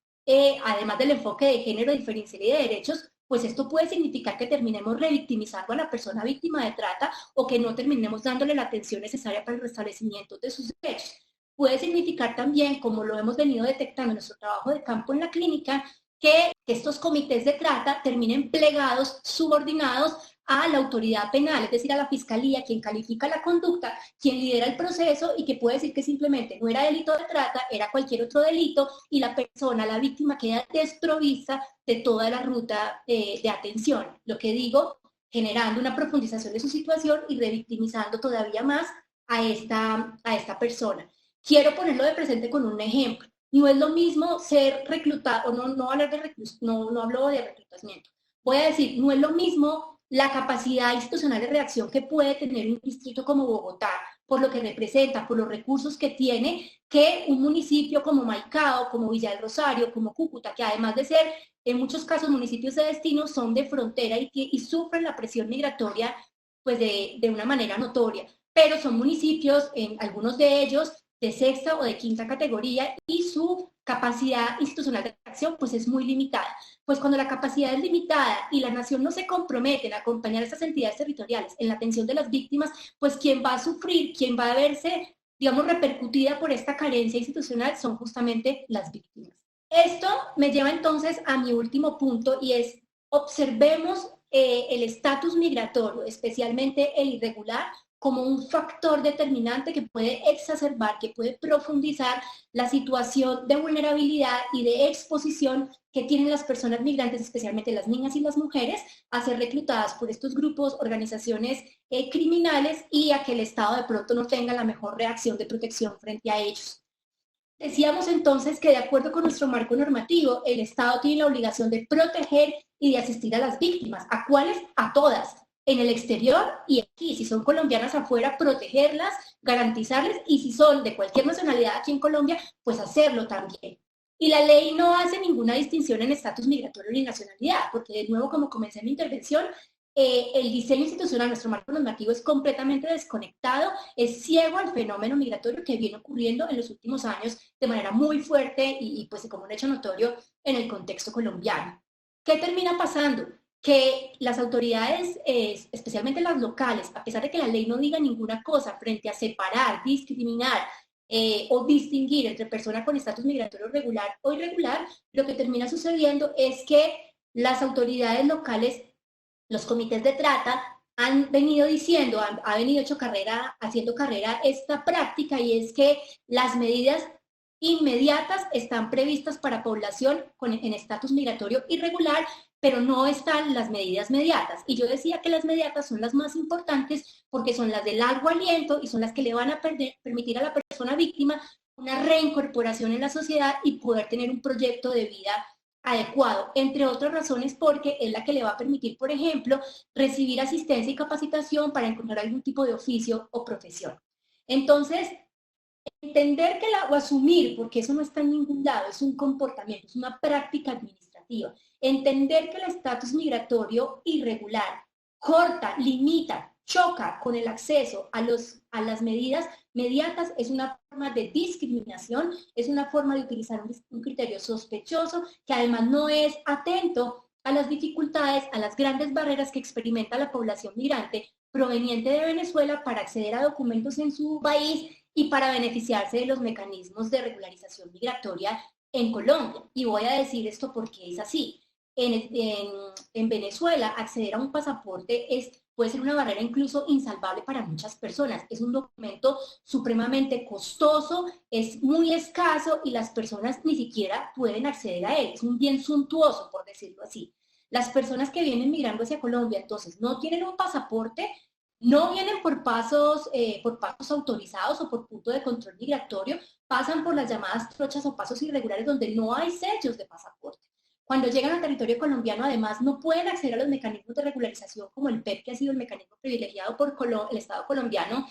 además del enfoque de género, diferencial y de derechos, pues esto puede significar que terminemos revictimizando a la persona víctima de trata o que no terminemos dándole la atención necesaria para el restablecimiento de sus derechos. Puede significar también, como lo hemos venido detectando en nuestro trabajo de campo en la clínica, que estos comités de trata terminen plegados, subordinados a la autoridad penal, es decir, a la fiscalía, quien califica la conducta, quien lidera el proceso y que puede decir que simplemente no era delito de trata, era cualquier otro delito, y la persona, la víctima, queda desprovista de toda la ruta de atención. Lo que digo, generando una profundización de su situación y revictimizando todavía más a esta persona. Quiero ponerlo de presente con un ejemplo. No es lo mismo ser reclutado, no hablo de reclutamiento. Voy a decir, no es lo mismo la capacidad institucional de reacción que puede tener un distrito como Bogotá, por lo que representa, por los recursos que tiene, que un municipio como Maicao, como Villa del Rosario, como Cúcuta, que además de ser en muchos casos municipios de destino, son de frontera y sufren la presión migratoria pues de una manera notoria. Pero son municipios, en algunos de ellos, de sexta o de quinta categoría y su capacidad institucional de acción pues es muy limitada. Pues cuando la capacidad es limitada y la nación no se compromete en acompañar a estas entidades territoriales en la atención de las víctimas, pues quien va a sufrir, quien va a verse, digamos, repercutida por esta carencia institucional son justamente las víctimas. Esto me lleva entonces a mi último punto y es, observemos el estatus migratorio, especialmente el irregular, como un factor determinante que puede exacerbar, que puede profundizar la situación de vulnerabilidad y de exposición que tienen las personas migrantes, especialmente las niñas y las mujeres, a ser reclutadas por estos grupos, organizaciones criminales y a que el Estado de pronto no tenga la mejor reacción de protección frente a ellos. Decíamos entonces que de acuerdo con nuestro marco normativo, el Estado tiene la obligación de proteger y de asistir a las víctimas. ¿A cuáles? A todas. En el exterior y aquí, si son colombianas afuera, protegerlas, garantizarles, y si son de cualquier nacionalidad aquí en Colombia, pues hacerlo también. Y la ley no hace ninguna distinción en estatus migratorio ni nacionalidad, porque de nuevo, como comencé mi intervención, el diseño institucional, nuestro marco normativo es completamente desconectado, es ciego al fenómeno migratorio que viene ocurriendo en los últimos años de manera muy fuerte y pues como un hecho notorio en el contexto colombiano. ¿Qué termina pasando? Que las autoridades, especialmente las locales, a pesar de que la ley no diga ninguna cosa frente a separar, discriminar o distinguir entre persona con estatus migratorio regular o irregular, lo que termina sucediendo es que las autoridades locales, los comités de trata, han venido diciendo, ha venido haciendo carrera esta práctica, y es que las medidas inmediatas están previstas para población en estatus migratorio irregular, pero no están las medidas mediatas. Y yo decía que las mediatas son las más importantes porque son las de largo aliento y son las que le van a permitir a la persona víctima una reincorporación en la sociedad y poder tener un proyecto de vida adecuado, entre otras razones porque es la que le va a permitir, por ejemplo, recibir asistencia y capacitación para encontrar algún tipo de oficio o profesión. Entonces, entender que o asumir, porque eso no está en ningún lado, es un comportamiento, es una práctica administrativa. Entender que el estatus migratorio irregular corta, limita, choca con el acceso a las medidas mediatas es una forma de discriminación, es una forma de utilizar un criterio sospechoso que además no es atento a las dificultades, a las grandes barreras que experimenta la población migrante proveniente de Venezuela para acceder a documentos en su país y para beneficiarse de los mecanismos de regularización migratoria en Colombia. Y voy a decir esto porque es así. En Venezuela, acceder a un pasaporte puede ser una barrera incluso insalvable para muchas personas. Es un documento supremamente costoso, es muy escaso y las personas ni siquiera pueden acceder a él. Es un bien suntuoso, por decirlo así. Las personas que vienen migrando hacia Colombia, entonces, no tienen un pasaporte, no vienen por pasos autorizados o por punto de control migratorio, pasan por las llamadas trochas o pasos irregulares donde no hay sellos de pasaporte. Cuando llegan al territorio colombiano, además, no pueden acceder a los mecanismos de regularización como el PEP, que ha sido el mecanismo privilegiado por el Estado colombiano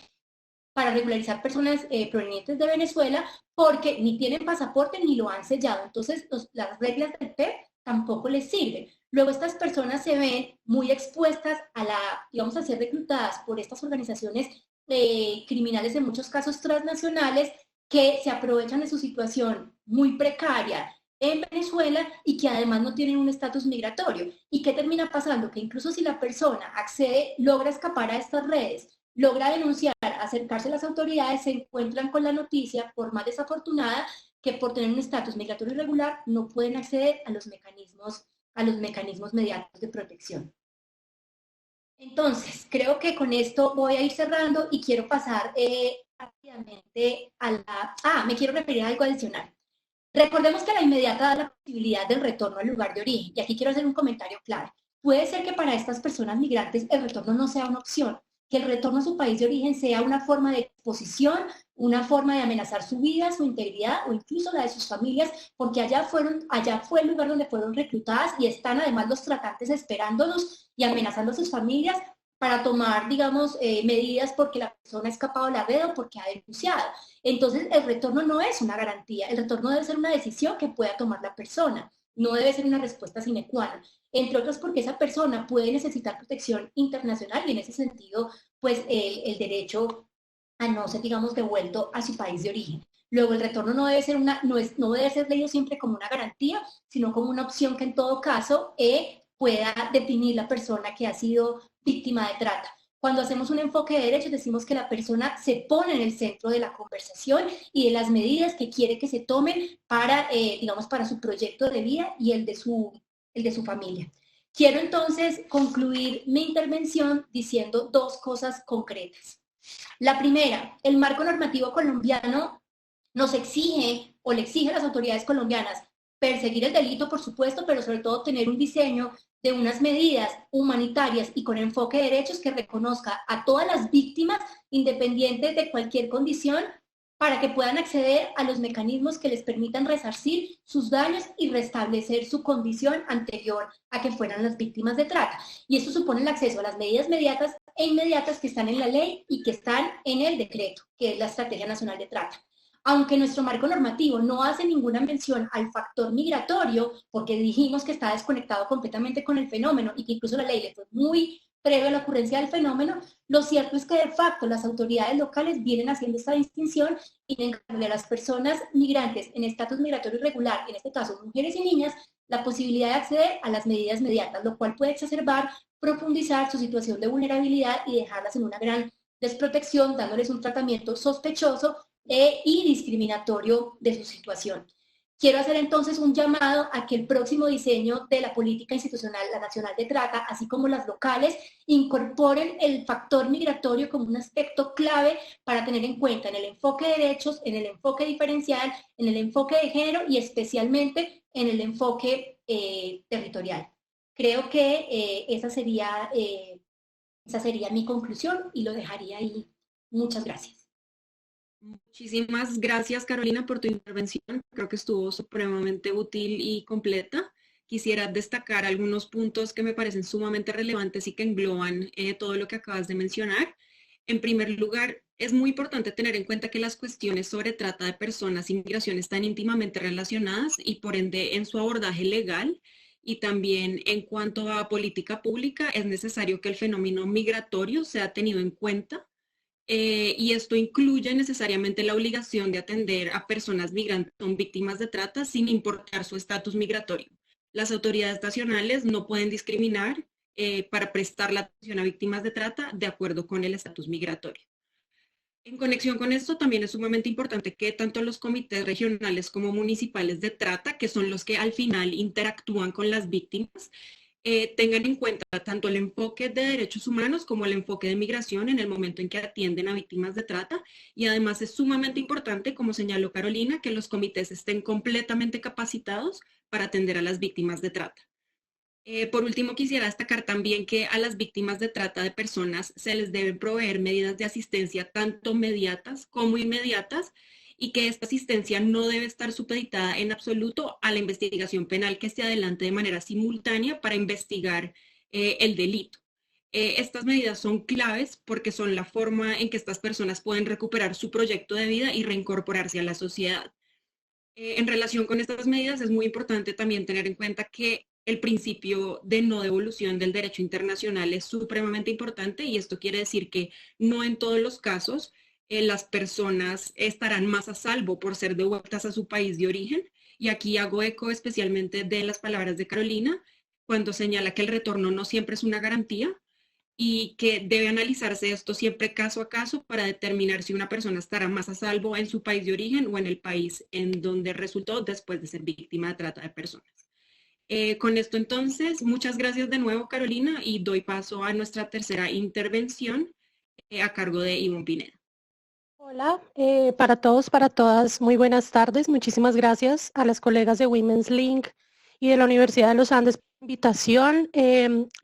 para regularizar personas provenientes de Venezuela, porque ni tienen pasaporte ni lo han sellado. Entonces, las reglas del PEP tampoco les sirven. Luego estas personas se ven muy expuestas a ser reclutadas por estas organizaciones criminales, en muchos casos transnacionales, que se aprovechan de su situación muy precaria en Venezuela y que además no tienen un estatus migratorio. ¿Y qué termina pasando? Que incluso si la persona accede, logra escapar a estas redes, logra denunciar, acercarse a las autoridades, se encuentran con la noticia, por más desafortunada, que por tener un estatus migratorio irregular no pueden acceder a los mecanismos mediatos de protección. Entonces, creo que con esto voy a ir cerrando y quiero pasar rápidamente me quiero referir a algo adicional. Recordemos que la inmediata da la posibilidad del retorno al lugar de origen, y aquí quiero hacer un comentario clave. Puede ser que para estas personas migrantes el retorno no sea una opción, que el retorno a su país de origen sea una forma de exposición, una forma de amenazar su vida, su integridad o incluso la de sus familias, porque allá fue el lugar donde fueron reclutadas y están además los tratantes esperándolos y amenazando a sus familias para tomar, digamos, medidas porque la persona ha escapado de la red o porque ha denunciado. Entonces, el retorno no es una garantía, el retorno debe ser una decisión que pueda tomar la persona, no debe ser una respuesta sine qua non, entre otros porque esa persona puede necesitar protección internacional y en ese sentido, pues, el derecho a no ser, digamos, devuelto a su país de origen. Luego, el retorno no debe ser, no debe ser leído siempre como una garantía, sino como una opción que en todo caso pueda definir la persona que ha sido víctima de trata. Cuando hacemos un enfoque de derechos, decimos que la persona se pone en el centro de la conversación y de las medidas que quiere que se tomen para, digamos, para su proyecto de vida y el de su familia. Quiero entonces concluir mi intervención diciendo dos cosas concretas. La primera, el marco normativo colombiano nos exige o le exige a las autoridades colombianas perseguir el delito, por supuesto, pero sobre todo tener un diseño de unas medidas humanitarias y con enfoque de derechos que reconozca a todas las víctimas, independientes de cualquier condición, para que puedan acceder a los mecanismos que les permitan resarcir sus daños y restablecer su condición anterior a que fueran las víctimas de trata. Y esto supone el acceso a las medidas mediatas e inmediatas que están en la ley y que están en el decreto, que es la Estrategia Nacional de Trata. Aunque nuestro marco normativo no hace ninguna mención al factor migratorio, porque dijimos que está desconectado completamente con el fenómeno y que incluso la ley le fue muy previo a la ocurrencia del fenómeno, lo cierto es que de facto las autoridades locales vienen haciendo esta distinción y negándole a las personas migrantes en estatus migratorio irregular, en este caso mujeres y niñas, la posibilidad de acceder a las medidas inmediatas, lo cual puede exacerbar, profundizar su situación de vulnerabilidad y dejarlas en una gran desprotección, dándoles un tratamiento sospechoso y discriminatorio de su situación. Quiero hacer entonces un llamado a que el próximo diseño de la política institucional, la nacional de trata, así como las locales, incorporen el factor migratorio como un aspecto clave para tener en cuenta en el enfoque de derechos, en el enfoque diferencial, en el enfoque de género y especialmente en el enfoque territorial. Creo que esa sería mi conclusión y lo dejaría ahí. Muchas gracias. Muchísimas gracias, Carolina, por tu intervención. Creo que estuvo supremamente útil y completa. Quisiera destacar algunos puntos que me parecen sumamente relevantes y que engloban todo lo que acabas de mencionar. En primer lugar, es muy importante tener en cuenta que las cuestiones sobre trata de personas y migración están íntimamente relacionadas y por ende en su abordaje legal y también en cuanto a política pública es necesario que el fenómeno migratorio sea tenido en cuenta. Y esto incluye necesariamente la obligación de atender a personas migrantes que son víctimas de trata sin importar su estatus migratorio. Las autoridades nacionales no pueden discriminar para prestar la atención a víctimas de trata de acuerdo con el estatus migratorio. En conexión con esto, también es sumamente importante que tanto los comités regionales como municipales de trata, que son los que al final interactúan con las víctimas, tengan en cuenta tanto el enfoque de derechos humanos como el enfoque de migración en el momento en que atienden a víctimas de trata. Y además es sumamente importante, como señaló Carolina, que los comités estén completamente capacitados para atender a las víctimas de trata. Por último, quisiera destacar también que a las víctimas de trata de personas se les deben proveer medidas de asistencia tanto mediatas como inmediatas y que esta asistencia no debe estar supeditada en absoluto a la investigación penal que se adelante de manera simultánea para investigar el delito. Estas medidas son claves porque son la forma en que estas personas pueden recuperar su proyecto de vida y reincorporarse a la sociedad. En relación con estas medidas es muy importante también tener en cuenta que el principio de no devolución del derecho internacional es supremamente importante y esto quiere decir que no en todos los casos las personas estarán más a salvo por ser devueltas a su país de origen. Y aquí hago eco especialmente de las palabras de Carolina cuando señala que el retorno no siempre es una garantía y que debe analizarse esto siempre caso a caso para determinar si una persona estará más a salvo en su país de origen o en el país en donde resultó después de ser víctima de trata de personas. Con esto entonces, muchas gracias de nuevo Carolina y doy paso a nuestra tercera intervención a cargo de Ivonne Pineda. Hola, para todos, para todas, muy buenas tardes. Muchísimas gracias a las colegas de Women's Link y de la Universidad de los Andes por la invitación.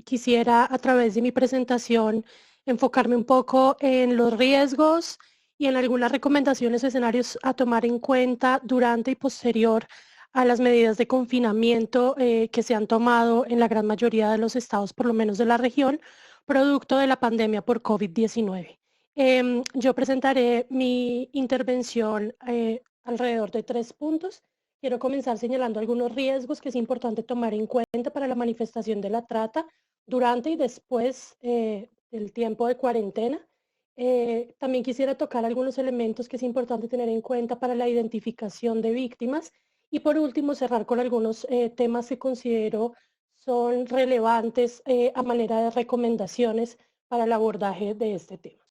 Quisiera a través de mi presentación enfocarme un poco en los riesgos y en algunas recomendaciones, escenarios a tomar en cuenta durante y posterior a las medidas de confinamiento que se han tomado en la gran mayoría de los estados, por lo menos de la región, producto de la pandemia por COVID-19. Yo presentaré mi intervención alrededor de 3 puntos. Quiero comenzar señalando algunos riesgos que es importante tomar en cuenta para la manifestación de la trata durante y después del tiempo de cuarentena. También quisiera tocar algunos elementos que es importante tener en cuenta para la identificación de víctimas y por último cerrar con algunos temas que considero son relevantes a manera de recomendaciones para el abordaje de este tema.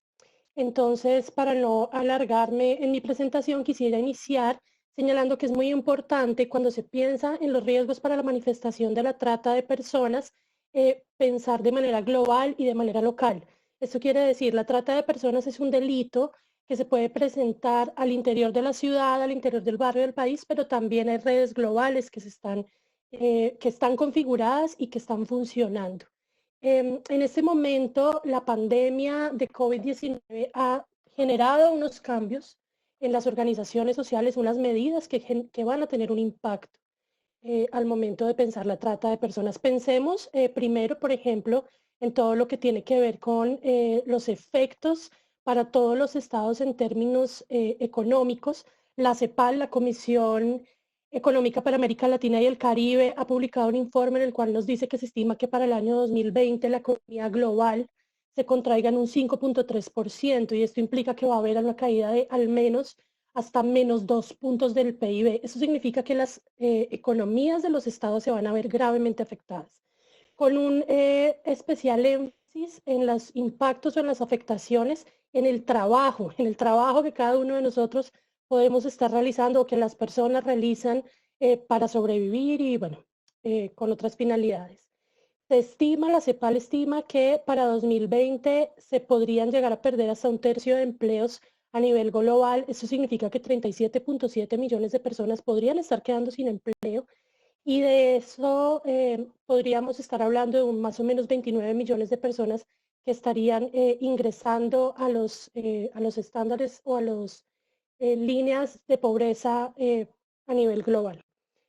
Entonces, para no alargarme en mi presentación, quisiera iniciar señalando que es muy importante cuando se piensa en los riesgos para la manifestación de la trata de personas, pensar de manera global y de manera local. Esto quiere decir, la trata de personas es un delito que se puede presentar al interior de la ciudad, al interior del barrio del país, pero también hay redes globales que están configuradas y que están funcionando. En este momento, la pandemia de COVID-19 ha generado unos cambios en las organizaciones sociales, unas medidas que van a tener un impacto al momento de pensar la trata de personas. Pensemos primero, por ejemplo, en todo lo que tiene que ver con los efectos para todos los estados en términos económicos. La CEPAL, la Comisión Económica para América Latina y el Caribe, ha publicado un informe en el cual nos dice que se estima que para el año 2020 la economía global se contraiga en un 5.3% y esto implica que va a haber una caída de al menos hasta menos 2 puntos del PIB. Eso significa que las economías de los estados se van a ver gravemente afectadas, con un especial énfasis en los impactos o en las afectaciones en el trabajo que cada uno de nosotros podemos estar realizando o que las personas realizan para sobrevivir y, bueno, con otras finalidades. La CEPAL estima que para 2020 se podrían llegar a perder hasta un tercio de empleos a nivel global. Eso significa que 37.7 millones de personas podrían estar quedando sin empleo y de eso podríamos estar hablando de más o menos 29 millones de personas que estarían ingresando a los estándares o a las líneas de pobreza a nivel global.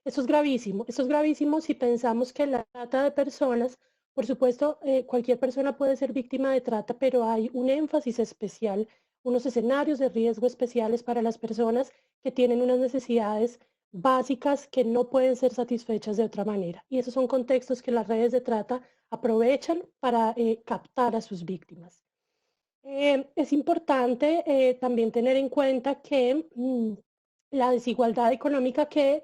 Eso es gravísimo si pensamos que la trata de personas, por supuesto, cualquier persona puede ser víctima de trata, pero hay un énfasis especial, unos escenarios de riesgo especiales para las personas que tienen unas necesidades básicas que no pueden ser satisfechas de otra manera. Y esos son contextos que las redes de trata aprovechan para captar a sus víctimas. Es importante también tener en cuenta que la desigualdad económica que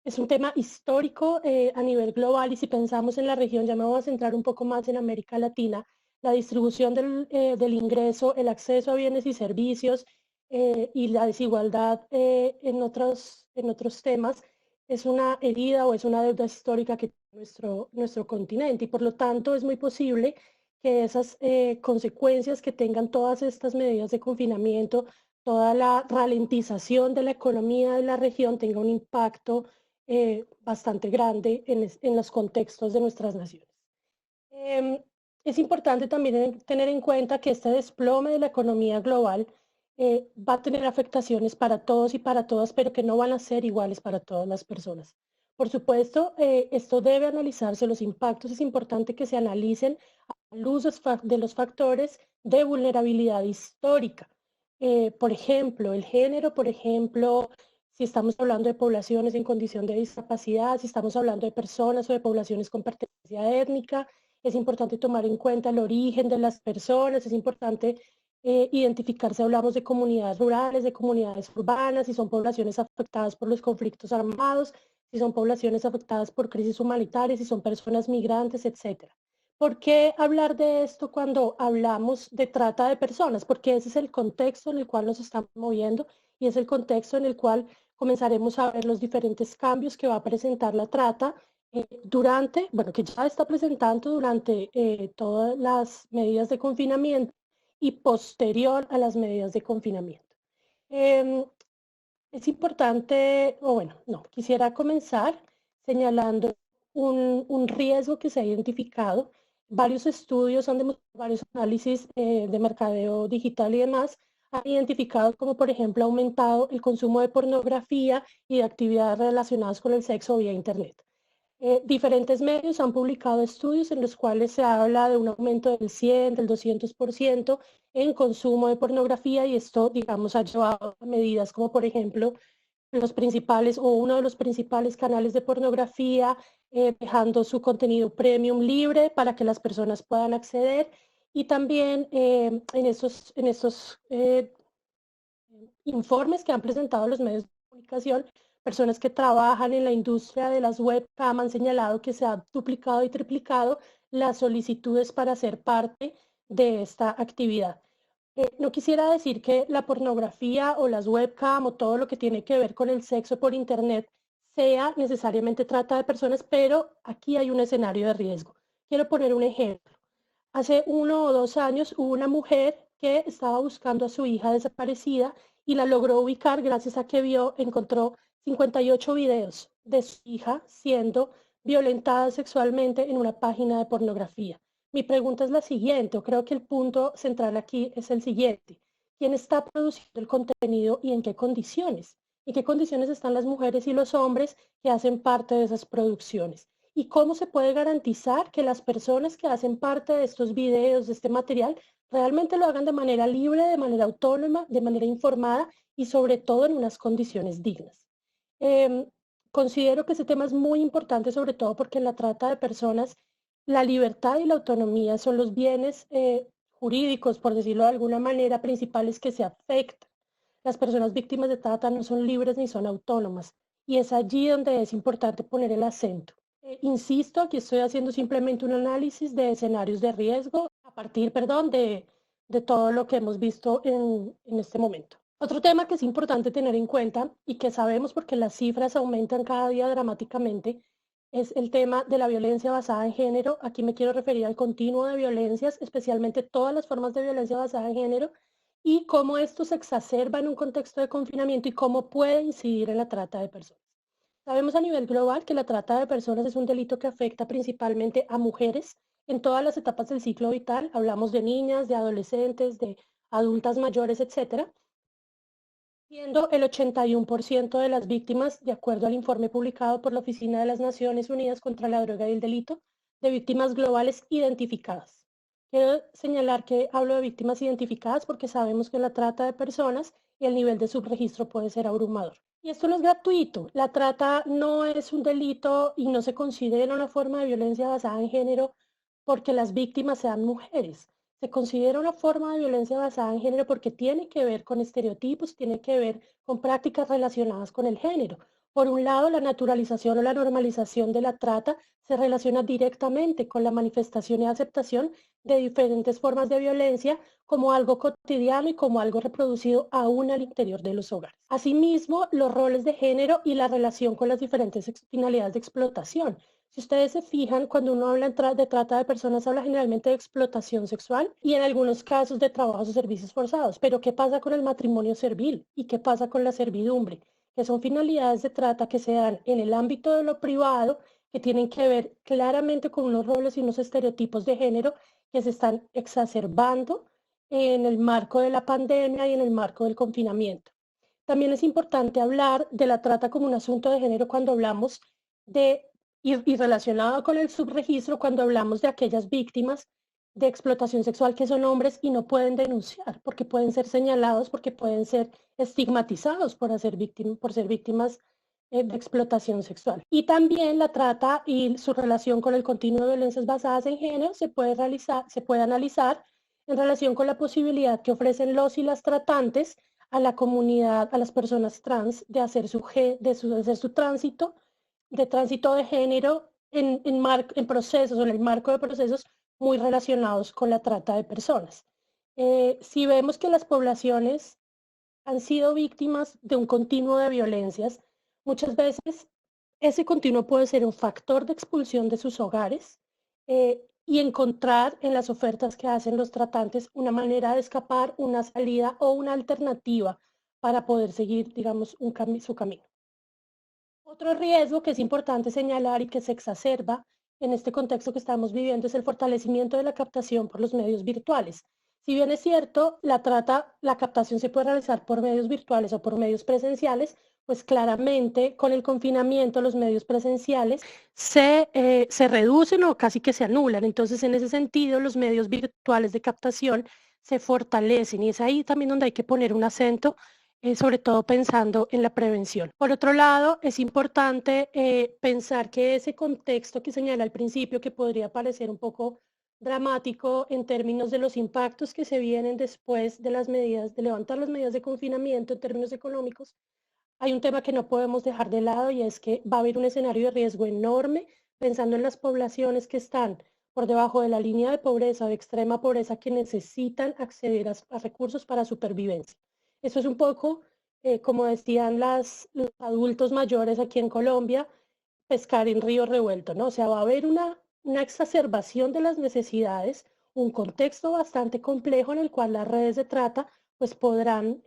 es un tema histórico a nivel global y si pensamos en la región, ya me voy a centrar un poco más en América Latina, la distribución del ingreso, el acceso a bienes y servicios y la desigualdad en otros temas es una herida o es una deuda histórica que tiene nuestro continente y por lo tanto es muy posible que esas consecuencias que tengan todas estas medidas de confinamiento, toda la ralentización de la economía de la región tenga un impacto bastante grande en los contextos de nuestras naciones. Es importante también tener en cuenta que este desplome de la economía global va a tener afectaciones para todos y para todas, pero que no van a ser iguales para todas las personas. Por supuesto, esto debe analizarse, los impactos es importante que se analicen a luz de los factores de vulnerabilidad histórica. Por ejemplo, el género, por ejemplo, si estamos hablando de poblaciones en condición de discapacidad, si estamos hablando de personas o de poblaciones con pertenencia étnica, es importante tomar en cuenta el origen de las personas, es importante identificar si hablamos de comunidades rurales, de comunidades urbanas, si son poblaciones afectadas por los conflictos armados, si son poblaciones afectadas por crisis humanitarias, si son personas migrantes, etc. ¿Por qué hablar de esto cuando hablamos de trata de personas? Porque ese es el contexto en el cual nos estamos moviendo y es el contexto en el cual comenzaremos a ver los diferentes cambios que va a presentar la trata que ya está presentando durante todas las medidas de confinamiento y posterior a las medidas de confinamiento. Es importante, quisiera comenzar señalando un riesgo que se ha identificado. Varios estudios han demostrado, varios análisis de mercadeo digital y demás, han identificado como, por ejemplo, ha aumentado el consumo de pornografía y de actividades relacionadas con el sexo vía Internet. Diferentes medios han publicado estudios en los cuales se habla de un aumento del 100, del 200% en consumo de pornografía y esto, digamos, ha llevado a medidas como, por ejemplo, los principales o uno de los principales canales de pornografía dejando su contenido premium libre para que las personas puedan acceder Y también en estos informes que han presentado los medios de comunicación, personas que trabajan en la industria de las webcam han señalado que se ha duplicado y triplicado las solicitudes para ser parte de esta actividad. No quisiera decir que la pornografía o las webcam o todo lo que tiene que ver con el sexo por internet sea necesariamente trata de personas, pero aquí hay un escenario de riesgo. Quiero poner un ejemplo. Hace 1 o 2 años hubo una mujer que estaba buscando a su hija desaparecida y la logró ubicar gracias a que encontró 58 videos de su hija siendo violentada sexualmente en una página de pornografía. Mi pregunta es la siguiente, o creo que el punto central aquí es el siguiente. ¿Quién está produciendo el contenido y en qué condiciones? ¿En qué condiciones están las mujeres y los hombres que hacen parte de esas producciones? ¿Y cómo se puede garantizar que las personas que hacen parte de estos videos, de este material, realmente lo hagan de manera libre, de manera autónoma, de manera informada y sobre todo en unas condiciones dignas? Considero que ese tema es muy importante, sobre todo porque en la trata de personas, la libertad y la autonomía son los bienes jurídicos, por decirlo de alguna manera, principales que se afectan. Las personas víctimas de trata no son libres ni son autónomas. Y es allí donde es importante poner el acento. Insisto, aquí estoy haciendo simplemente un análisis de escenarios de riesgo a partir, de todo lo que hemos visto en este momento. Otro tema que es importante tener en cuenta y que sabemos porque las cifras aumentan cada día dramáticamente es el tema de la violencia basada en género. Aquí me quiero referir al continuo de violencias, especialmente todas las formas de violencia basada en género y cómo esto se exacerba en un contexto de confinamiento y cómo puede incidir en la trata de personas. Sabemos a nivel global que la trata de personas es un delito que afecta principalmente a mujeres en todas las etapas del ciclo vital. Hablamos de niñas, de adolescentes, de adultas mayores, etcétera, siendo el 81% de las víctimas, de acuerdo al informe publicado por la Oficina de las Naciones Unidas contra la Droga y el Delito, de víctimas globales identificadas. Quiero señalar que hablo de víctimas identificadas porque sabemos que la trata de personas y el nivel de subregistro puede ser abrumador. Y esto no es gratuito. La trata no es un delito y no se considera una forma de violencia basada en género porque las víctimas sean mujeres. Se considera una forma de violencia basada en género porque tiene que ver con estereotipos, tiene que ver con prácticas relacionadas con el género. Por un lado, la naturalización o la normalización de la trata se relaciona directamente con la manifestación y aceptación de diferentes formas de violencia como algo cotidiano y como algo reproducido aún al interior de los hogares. Asimismo, los roles de género y la relación con las diferentes finalidades de explotación. Si ustedes se fijan, cuando uno habla de trata de personas, habla generalmente de explotación sexual y en algunos casos de trabajos o servicios forzados. Pero ¿qué pasa con el matrimonio servil? ¿Y qué pasa con la servidumbre? Que son finalidades de trata que se dan en el ámbito de lo privado, que tienen que ver claramente con unos roles y unos estereotipos de género que se están exacerbando en el marco de la pandemia y en el marco del confinamiento. También es importante hablar de la trata como un asunto de género cuando hablamos y relacionado con el subregistro, cuando hablamos de aquellas víctimas de explotación sexual que son hombres y no pueden denunciar porque pueden ser señalados, porque pueden ser estigmatizados por ser víctimas de explotación sexual. Y también la trata y su relación con el continuo de violencias basadas en género se puede analizar en relación con la posibilidad que ofrecen los y las tratantes a la comunidad, a las personas trans, de hacer su tránsito de género en procesos o en el marco de procesos muy relacionados con la trata de personas. Si vemos que las poblaciones han sido víctimas de un continuo de violencias, muchas veces ese continuo puede ser un factor de expulsión de sus hogares y encontrar en las ofertas que hacen los tratantes una manera de escapar, una salida o una alternativa para poder seguir, digamos, su camino. Otro riesgo que es importante señalar y que se exacerba en este contexto que estamos viviendo es el fortalecimiento de la captación por los medios virtuales. Si bien es cierto, la captación se puede realizar por medios virtuales o por medios presenciales, pues claramente con el confinamiento los medios presenciales se reducen o casi que se anulan. Entonces, en ese sentido, los medios virtuales de captación se fortalecen y es ahí también donde hay que poner un acento sobre todo pensando en la prevención. Por otro lado, es importante pensar que ese contexto que señala al principio, que podría parecer un poco dramático en términos de los impactos que se vienen después de las medidas, de levantar las medidas de confinamiento en términos económicos. Hay un tema que no podemos dejar de lado y es que va a haber un escenario de riesgo enorme pensando en las poblaciones que están por debajo de la línea de pobreza o de extrema pobreza que necesitan acceder a recursos para supervivencia. Eso es un poco, como decían los adultos mayores aquí en Colombia, pescar en río revuelto, ¿no? O sea, va a haber una exacerbación de las necesidades, un contexto bastante complejo en el cual las redes de trata pues podrán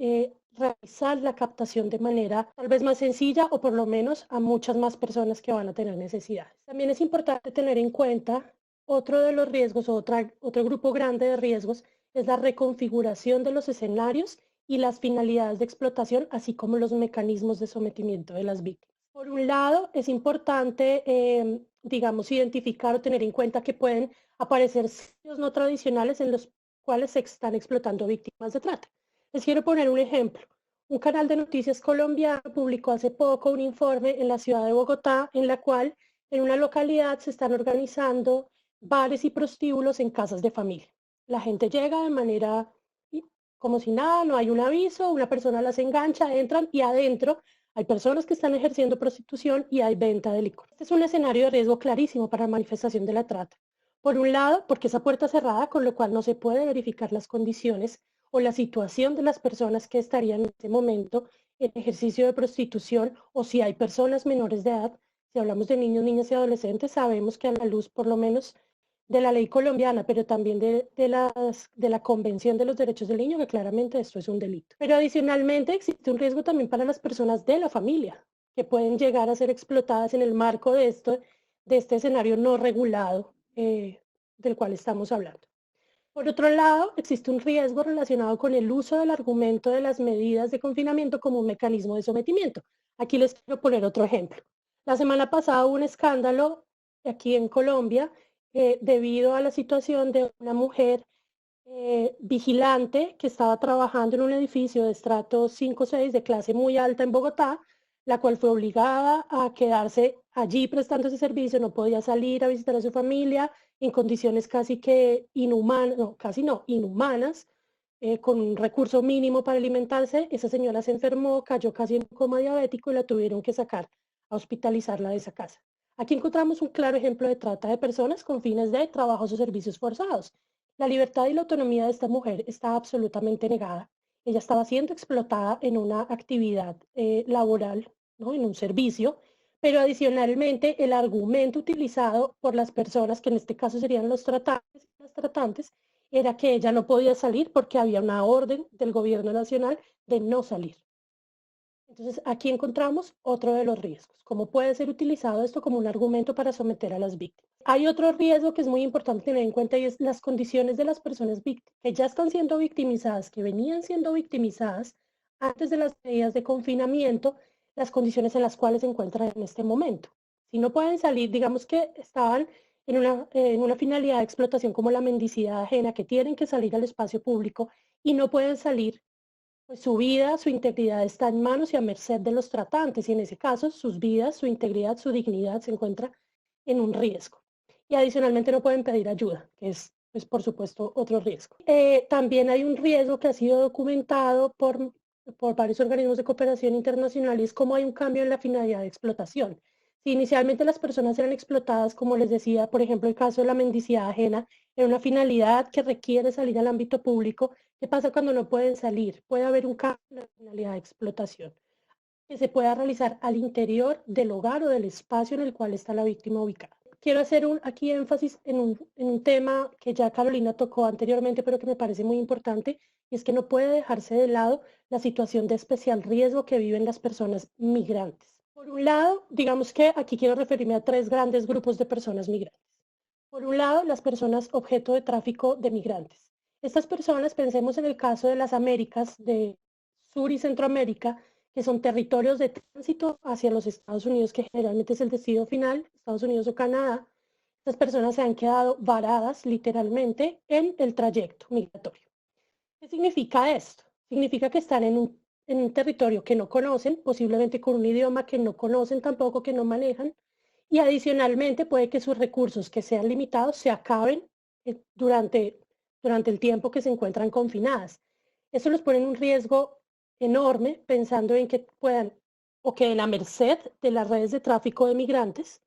realizar la captación de manera tal vez más sencilla o por lo menos a muchas más personas que van a tener necesidades. También es importante tener en cuenta otro de los riesgos, otro grupo grande de riesgos es la reconfiguración de los escenarios y las finalidades de explotación, así como los mecanismos de sometimiento de las víctimas. Por un lado, es importante, digamos, identificar o tener en cuenta que pueden aparecer sitios no tradicionales en los cuales se están explotando víctimas de trata. Les quiero poner un ejemplo. Un canal de noticias colombiano publicó hace poco un informe en la ciudad de Bogotá en la cual en una localidad se están organizando bares y prostíbulos en casas de familia. La gente llega de manera como si nada, no hay un aviso, una persona las engancha, entran y adentro hay personas que están ejerciendo prostitución y hay venta de licor. Este es un escenario de riesgo clarísimo para la manifestación de la trata. Por un lado, porque esa puerta cerrada, con lo cual no se puede verificar las condiciones o la situación de las personas que estarían en ese momento en ejercicio de prostitución o si hay personas menores de edad. Si hablamos de niños, niñas y adolescentes, sabemos que a la luz por lo menos de la ley colombiana, pero también de la Convención de los Derechos del Niño, que claramente esto es un delito. Pero adicionalmente existe un riesgo también para las personas de la familia, que pueden llegar a ser explotadas en el marco de este escenario no regulado del cual estamos hablando. Por otro lado, existe un riesgo relacionado con el uso del argumento de las medidas de confinamiento como un mecanismo de sometimiento. Aquí les quiero poner otro ejemplo. La semana pasada hubo un escándalo aquí en Colombia debido a la situación de una mujer vigilante que estaba trabajando en un edificio de estrato 5 o 6 de clase muy alta en Bogotá, la cual fue obligada a quedarse allí prestando ese servicio, no podía salir a visitar a su familia en condiciones casi que inhumanas, no, casi no, inhumanas, con un recurso mínimo para alimentarse. Esa señora se enfermó, cayó casi en coma diabético y la tuvieron que sacar a hospitalizarla de esa casa. Aquí encontramos un claro ejemplo de trata de personas con fines de trabajos o servicios forzados. La libertad y la autonomía de esta mujer está absolutamente negada. Ella estaba siendo explotada en una actividad laboral, ¿no? En un servicio, pero adicionalmente el argumento utilizado por las personas, que en este caso serían los tratantes y las tratantes, era que ella no podía salir porque había una orden del gobierno nacional de no salir. Entonces, aquí encontramos otro de los riesgos. ¿Cómo puede ser utilizado esto como un argumento para someter a las víctimas? Hay otro riesgo que es muy importante tener en cuenta y es las condiciones de las personas víctimas, que ya están siendo victimizadas, que venían siendo victimizadas antes de las medidas de confinamiento, las condiciones en las cuales se encuentran en este momento. Si no pueden salir, digamos que estaban en una finalidad de explotación como la mendicidad ajena, que tienen que salir al espacio público y no pueden salir, pues su vida, su integridad está en manos y a merced de los tratantes y en ese caso sus vidas, su integridad, su dignidad se encuentra en un riesgo. Y adicionalmente no pueden pedir ayuda, que es pues, por supuesto otro riesgo. También hay un riesgo que ha sido documentado por varios organismos de cooperación internacional y es cómo hay un cambio en la finalidad de explotación. Si inicialmente las personas eran explotadas, como les decía, por ejemplo, el caso de la mendicidad ajena, en una finalidad que requiere salir al ámbito público, ¿qué pasa cuando no pueden salir? Puede haber un cambio en la finalidad de explotación que se pueda realizar al interior del hogar o del espacio en el cual está la víctima ubicada. Quiero hacer aquí énfasis en un tema que ya Carolina tocó anteriormente, pero que me parece muy importante, y es que no puede dejarse de lado la situación de especial riesgo que viven las personas migrantes. Por un lado, digamos que aquí quiero referirme a 3 grandes grupos de personas migrantes. Por un lado, las personas objeto de tráfico de migrantes. Estas personas, pensemos en el caso de las Américas, de Sur y Centroamérica, que son territorios de tránsito hacia los Estados Unidos, que generalmente es el destino final, Estados Unidos o Canadá. Estas personas se han quedado varadas literalmente en el trayecto migratorio. ¿Qué significa esto? Significa que están en un territorio que no conocen, posiblemente con un idioma que no conocen tampoco, que no manejan, y adicionalmente puede que sus recursos que sean limitados se acaben durante el tiempo que se encuentran confinadas. Eso los pone en un riesgo enorme pensando en que puedan o queden a merced de las redes de tráfico de migrantes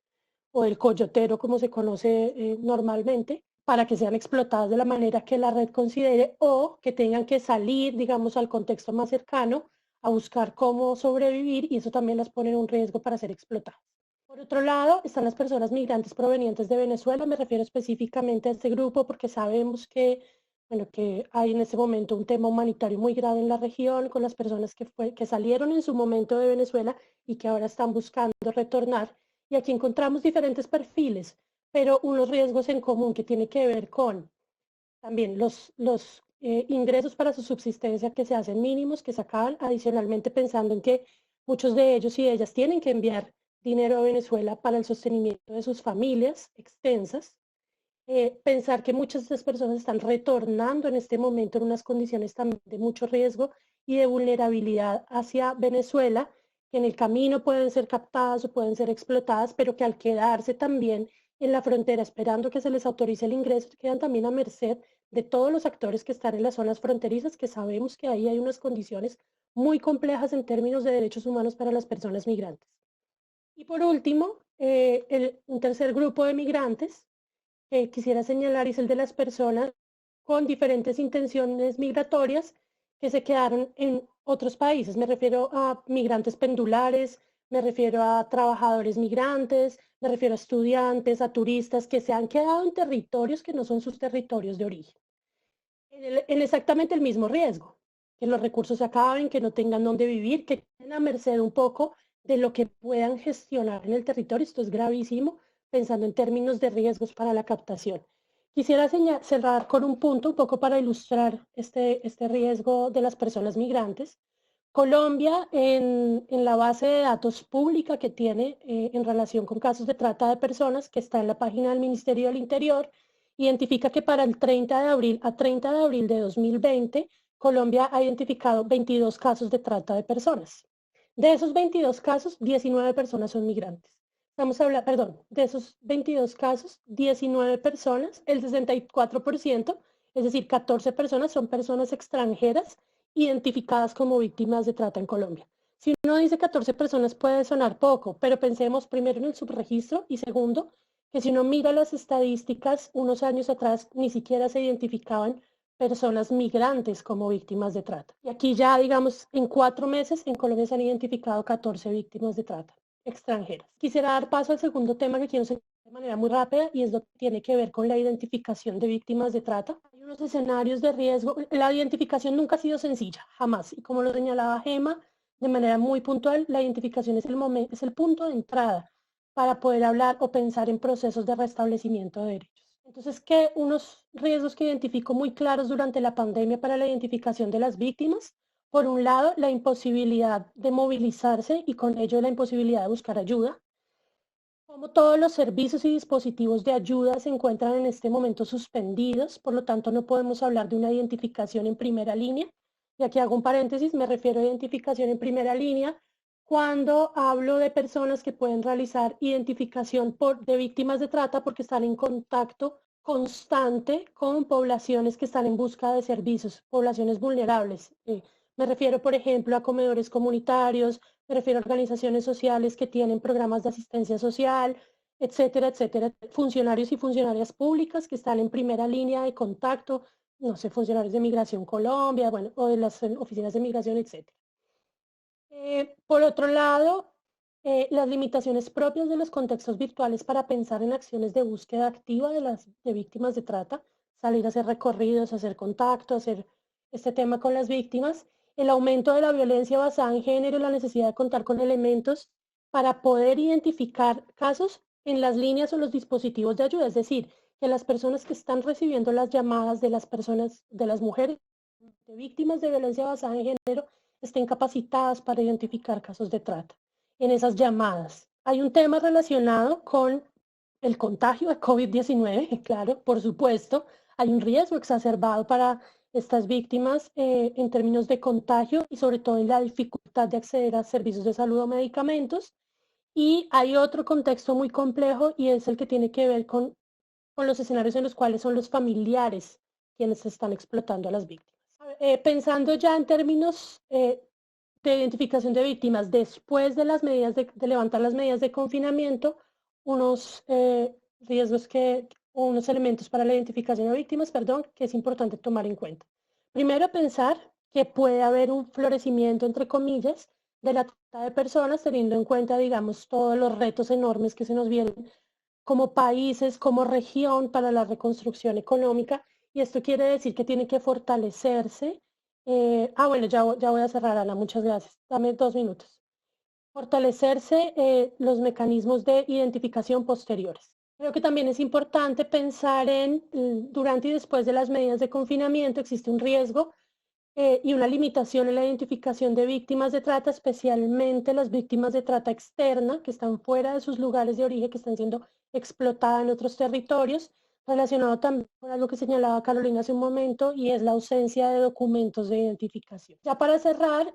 o del coyotero como se conoce normalmente, para que sean explotadas de la manera que la red considere o que tengan que salir, digamos, al contexto más cercano a buscar cómo sobrevivir y eso también las pone en un riesgo para ser explotadas. Por otro lado, están las personas migrantes provenientes de Venezuela. Me refiero específicamente a este grupo porque sabemos que, bueno, que hay en este momento un tema humanitario muy grave en la región con las personas que salieron en su momento de Venezuela y que ahora están buscando retornar. Y aquí encontramos diferentes perfiles, pero unos riesgos en común que tiene que ver con también los ingresos para su subsistencia que se hacen mínimos, que se acaban, adicionalmente pensando en que muchos de ellos y de ellas tienen que enviar dinero a Venezuela para el sostenimiento de sus familias extensas. Pensar que muchas de estas personas están retornando en este momento en unas condiciones también de mucho riesgo y de vulnerabilidad hacia Venezuela, que en el camino pueden ser captadas o pueden ser explotadas, pero que al quedarse también en la frontera esperando que se les autorice el ingreso, quedan también a merced de todos los actores que están en las zonas fronterizas, que sabemos que ahí hay unas condiciones muy complejas en términos de derechos humanos para las personas migrantes. Y por último, un tercer grupo de migrantes que quisiera señalar es el de las personas con diferentes intenciones migratorias que se quedaron en otros países. Me refiero a migrantes pendulares, me refiero a trabajadores migrantes, me refiero a estudiantes, a turistas que se han quedado en territorios que no son sus territorios de origen. En exactamente el mismo riesgo, que los recursos se acaben, que no tengan dónde vivir, que estén a merced un poco de lo que puedan gestionar en el territorio. Esto es gravísimo, pensando en términos de riesgos para la captación. Quisiera cerrar con un punto un poco para ilustrar este riesgo de las personas migrantes. Colombia, en la base de datos pública que tiene en relación con casos de trata de personas, que está en la página del Ministerio del Interior, identifica que para el 30 de abril a 30 de abril de 2020, Colombia ha identificado 22 casos de trata de personas. De esos 22 casos, 19 personas son migrantes. Estamos hablando, perdón, de esos 22 casos, 19 personas, el 64%, es decir, 14 personas son personas extranjeras identificadas como víctimas de trata en Colombia. Si uno dice 14 personas puede sonar poco, pero pensemos primero en el subregistro y segundo, que si uno mira las estadísticas, unos años atrás ni siquiera se identificaban personas migrantes como víctimas de trata. Y aquí ya, digamos, en 4 meses en Colombia se han identificado 14 víctimas de trata extranjeras. Quisiera dar paso al segundo tema que quiero señalar de manera muy rápida y es lo que tiene que ver con la identificación de víctimas de trata. Hay unos escenarios de riesgo. La identificación nunca ha sido sencilla, jamás. Y como lo señalaba Gema, de manera muy puntual, la identificación es el punto de entrada para poder hablar o pensar en procesos de restablecimiento de derechos. Entonces, ¿qué unos riesgos que identifico muy claros durante la pandemia para la identificación de las víctimas? Por un lado, la imposibilidad de movilizarse y con ello la imposibilidad de buscar ayuda. Como todos los servicios y dispositivos de ayuda se encuentran en este momento suspendidos, por lo tanto no podemos hablar de una identificación en primera línea. Y aquí hago un paréntesis, me refiero a identificación en primera línea cuando hablo de personas que pueden realizar identificación de víctimas de trata porque están en contacto constante con poblaciones que están en busca de servicios, poblaciones vulnerables. Me refiero, por ejemplo, a comedores comunitarios, me refiero a organizaciones sociales que tienen programas de asistencia social, etcétera, etcétera. Funcionarios y funcionarias públicas que están en primera línea de contacto, no sé, funcionarios de Migración Colombia, bueno, o de las oficinas de migración, etcétera. Por otro lado, las limitaciones propias de los contextos virtuales para pensar en acciones de búsqueda activa de víctimas de trata, salir a hacer recorridos, hacer contacto, hacer este tema con las víctimas, el aumento de la violencia basada en género, la necesidad de contar con elementos para poder identificar casos en las líneas o los dispositivos de ayuda, es decir, que las personas que están recibiendo las llamadas de las personas, de las mujeres de víctimas de violencia basada en género, estén capacitadas para identificar casos de trata. En esas llamadas hay un tema relacionado con el contagio de COVID-19, claro, por supuesto, hay un riesgo exacerbado para estas víctimas en términos de contagio y sobre todo en la dificultad de acceder a servicios de salud o medicamentos. Y hay otro contexto muy complejo y es el que tiene que ver con con los escenarios en los cuales son los familiares quienes están explotando a las víctimas. Pensando ya en términos de identificación de víctimas, después de las medidas de levantar las medidas de confinamiento, unos riesgos o unos elementos para la identificación de víctimas, perdón, que es importante tomar en cuenta. Primero, pensar que puede haber un florecimiento, entre comillas, de la trata de personas, teniendo en cuenta, digamos, todos los retos enormes que se nos vienen como países, como región para la reconstrucción económica, y esto quiere decir que tiene que fortalecerse. Bueno, ya voy a cerrar, Ana, muchas gracias. Dame 2 minutos. Fortalecerse los mecanismos de identificación posteriores. Creo que también es importante pensar en, durante y después de las medidas de confinamiento, existe un riesgo y una limitación en la identificación de víctimas de trata, especialmente las víctimas de trata externa, que están fuera de sus lugares de origen, que están siendo explotadas en otros territorios, relacionado también con algo que señalaba Carolina hace un momento, y es la ausencia de documentos de identificación. Ya para cerrar,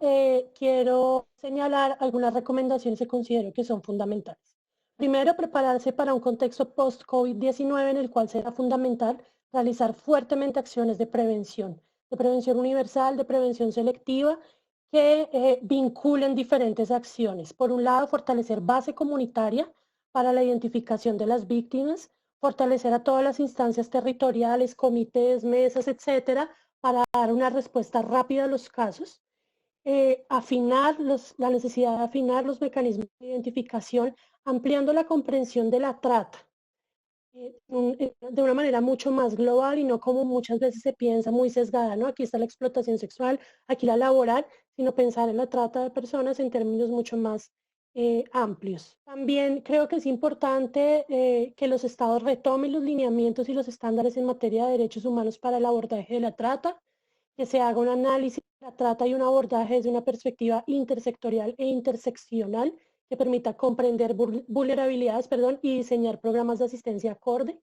quiero señalar algunas recomendaciones que considero que son fundamentales. Primero, prepararse para un contexto post-COVID-19 en el cual será fundamental realizar fuertemente acciones de prevención universal, de prevención selectiva, que vinculen diferentes acciones. Por un lado, fortalecer base comunitaria para la identificación de las víctimas, fortalecer a todas las instancias territoriales, comités, mesas, etcétera, para dar una respuesta rápida a los casos. La necesidad de afinar los mecanismos de identificación, ampliando la comprensión de la trata de una manera mucho más global y no como muchas veces se piensa, muy sesgada, ¿no? Aquí está la explotación sexual, aquí la laboral, sino pensar en la trata de personas en términos mucho más amplios. También creo que es importante que los estados retomen los lineamientos y los estándares en materia de derechos humanos para el abordaje de la trata, que se haga un análisis de la trata y un abordaje desde una perspectiva intersectorial e interseccional que permita comprender vulnerabilidades, y diseñar programas de asistencia acorde,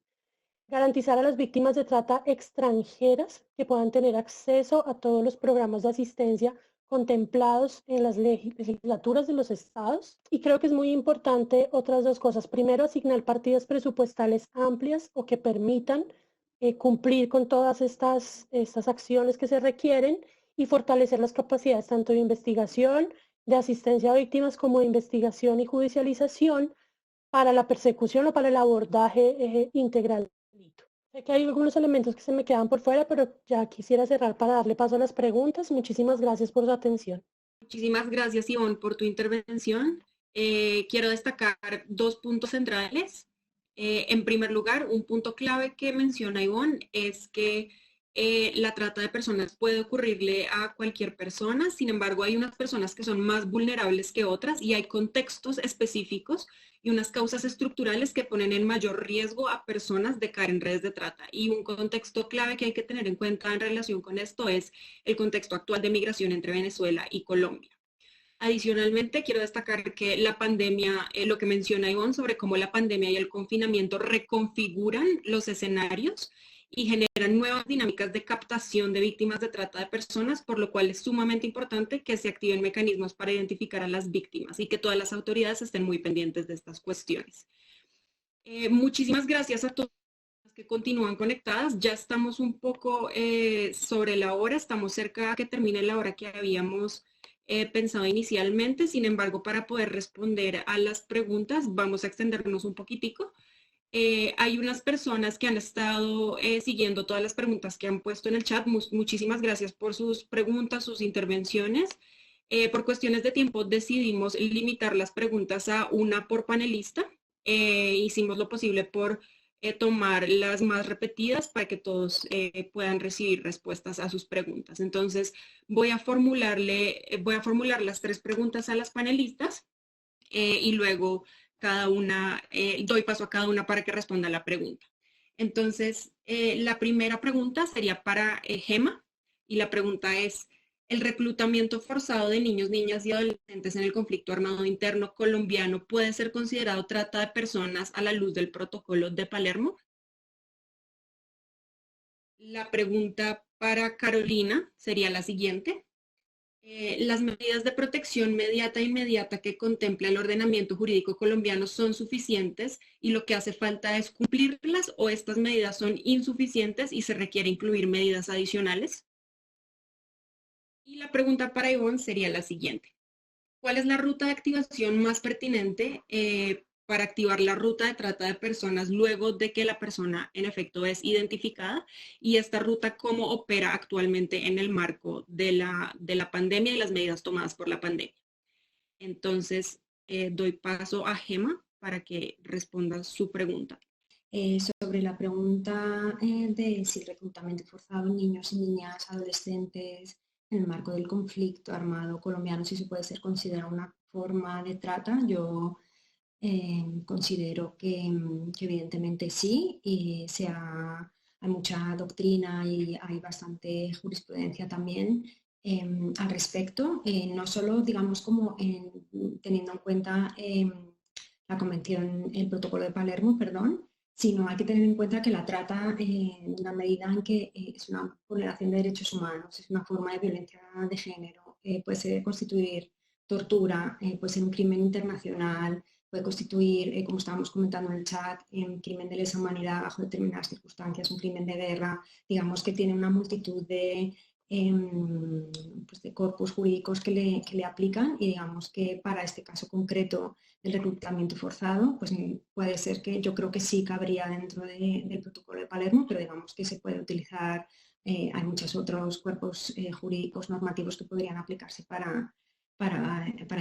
garantizar a las víctimas de trata extranjeras que puedan tener acceso a todos los programas de asistencia contemplados en las legislaturas de los estados. Y creo que es muy importante otras 2 cosas. Primero, asignar partidas presupuestales amplias o que permitan cumplir con todas estas acciones que se requieren y fortalecer las capacidades tanto de investigación, de asistencia a víctimas como de investigación y judicialización para la persecución o para el abordaje integral del delito. Sé que hay algunos elementos que se me quedan por fuera, pero ya quisiera cerrar para darle paso a las preguntas. Muchísimas gracias por su atención. Muchísimas gracias, Ivonne, por tu intervención. Quiero destacar 2 puntos centrales. En primer lugar, un punto clave que menciona Ivonne es que la trata de personas puede ocurrirle a cualquier persona, sin embargo, hay unas personas que son más vulnerables que otras y hay contextos específicos y unas causas estructurales que ponen en mayor riesgo a personas de caer en redes de trata. Y un contexto clave que hay que tener en cuenta en relación con esto es el contexto actual de migración entre Venezuela y Colombia. Adicionalmente, quiero destacar que la pandemia, lo que menciona Ivonne sobre cómo la pandemia y el confinamiento reconfiguran los escenarios y generan nuevas dinámicas de captación de víctimas de trata de personas, por lo cual es sumamente importante que se activen mecanismos para identificar a las víctimas y que todas las autoridades estén muy pendientes de estas cuestiones. Muchísimas gracias a todos los que continúan conectadas. Ya estamos un poco sobre la hora, estamos cerca de que termine la hora que habíamos pensado inicialmente. Sin embargo, para poder responder a las preguntas, vamos a extendernos un poquitico. Hay unas personas que han estado siguiendo todas las preguntas que han puesto en el chat. Muchísimas gracias por sus preguntas, sus intervenciones. Por cuestiones de tiempo decidimos limitar las preguntas a una por panelista. Hicimos lo posible por tomar las más repetidas para que todos puedan recibir respuestas a sus preguntas. Entonces, voy a formular las 3 preguntas a las panelistas y luego doy paso a cada una para que responda la pregunta. Entonces, la primera pregunta sería para Gema y la pregunta es: ¿el reclutamiento forzado de niños, niñas y adolescentes en el conflicto armado interno colombiano puede ser considerado trata de personas a la luz del protocolo de Palermo? La pregunta para Carolina sería la siguiente. Las medidas de protección mediata e inmediata que contempla el ordenamiento jurídico colombiano son suficientes y lo que hace falta es cumplirlas o estas medidas son insuficientes y se requiere incluir medidas adicionales. Y la pregunta para Ivonne sería la siguiente. ¿Cuál es la ruta de activación más pertinente para activar la ruta de trata de personas luego de que la persona en efecto es identificada? Y esta ruta, ¿cómo opera actualmente en el marco de la pandemia y las medidas tomadas por la pandemia? Entonces, doy paso a Gema para que responda su pregunta. Sobre la pregunta de si el reclutamiento forzado en niños y niñas, adolescentes, en el marco del conflicto armado colombiano, si se puede ser considerado una forma de trata, yo considero que evidentemente sí, y hay mucha doctrina y hay bastante jurisprudencia también al respecto, no solo digamos como teniendo en cuenta la convención, el protocolo de Palermo, perdón, sino hay que tener en cuenta que la trata, en una medida en que es una vulneración de derechos humanos, es una forma de violencia de género, puede constituir tortura, puede ser un crimen internacional, puede constituir, como estábamos comentando en el chat, un crimen de lesa humanidad bajo determinadas circunstancias, un crimen de guerra, digamos que tiene una multitud pues de corpus jurídicos que le aplican, y digamos que para este caso concreto el reclutamiento forzado, pues puede ser que yo creo que sí cabría dentro del protocolo de Palermo, pero digamos que se puede utilizar, hay muchos otros cuerpos jurídicos normativos que podrían aplicarse para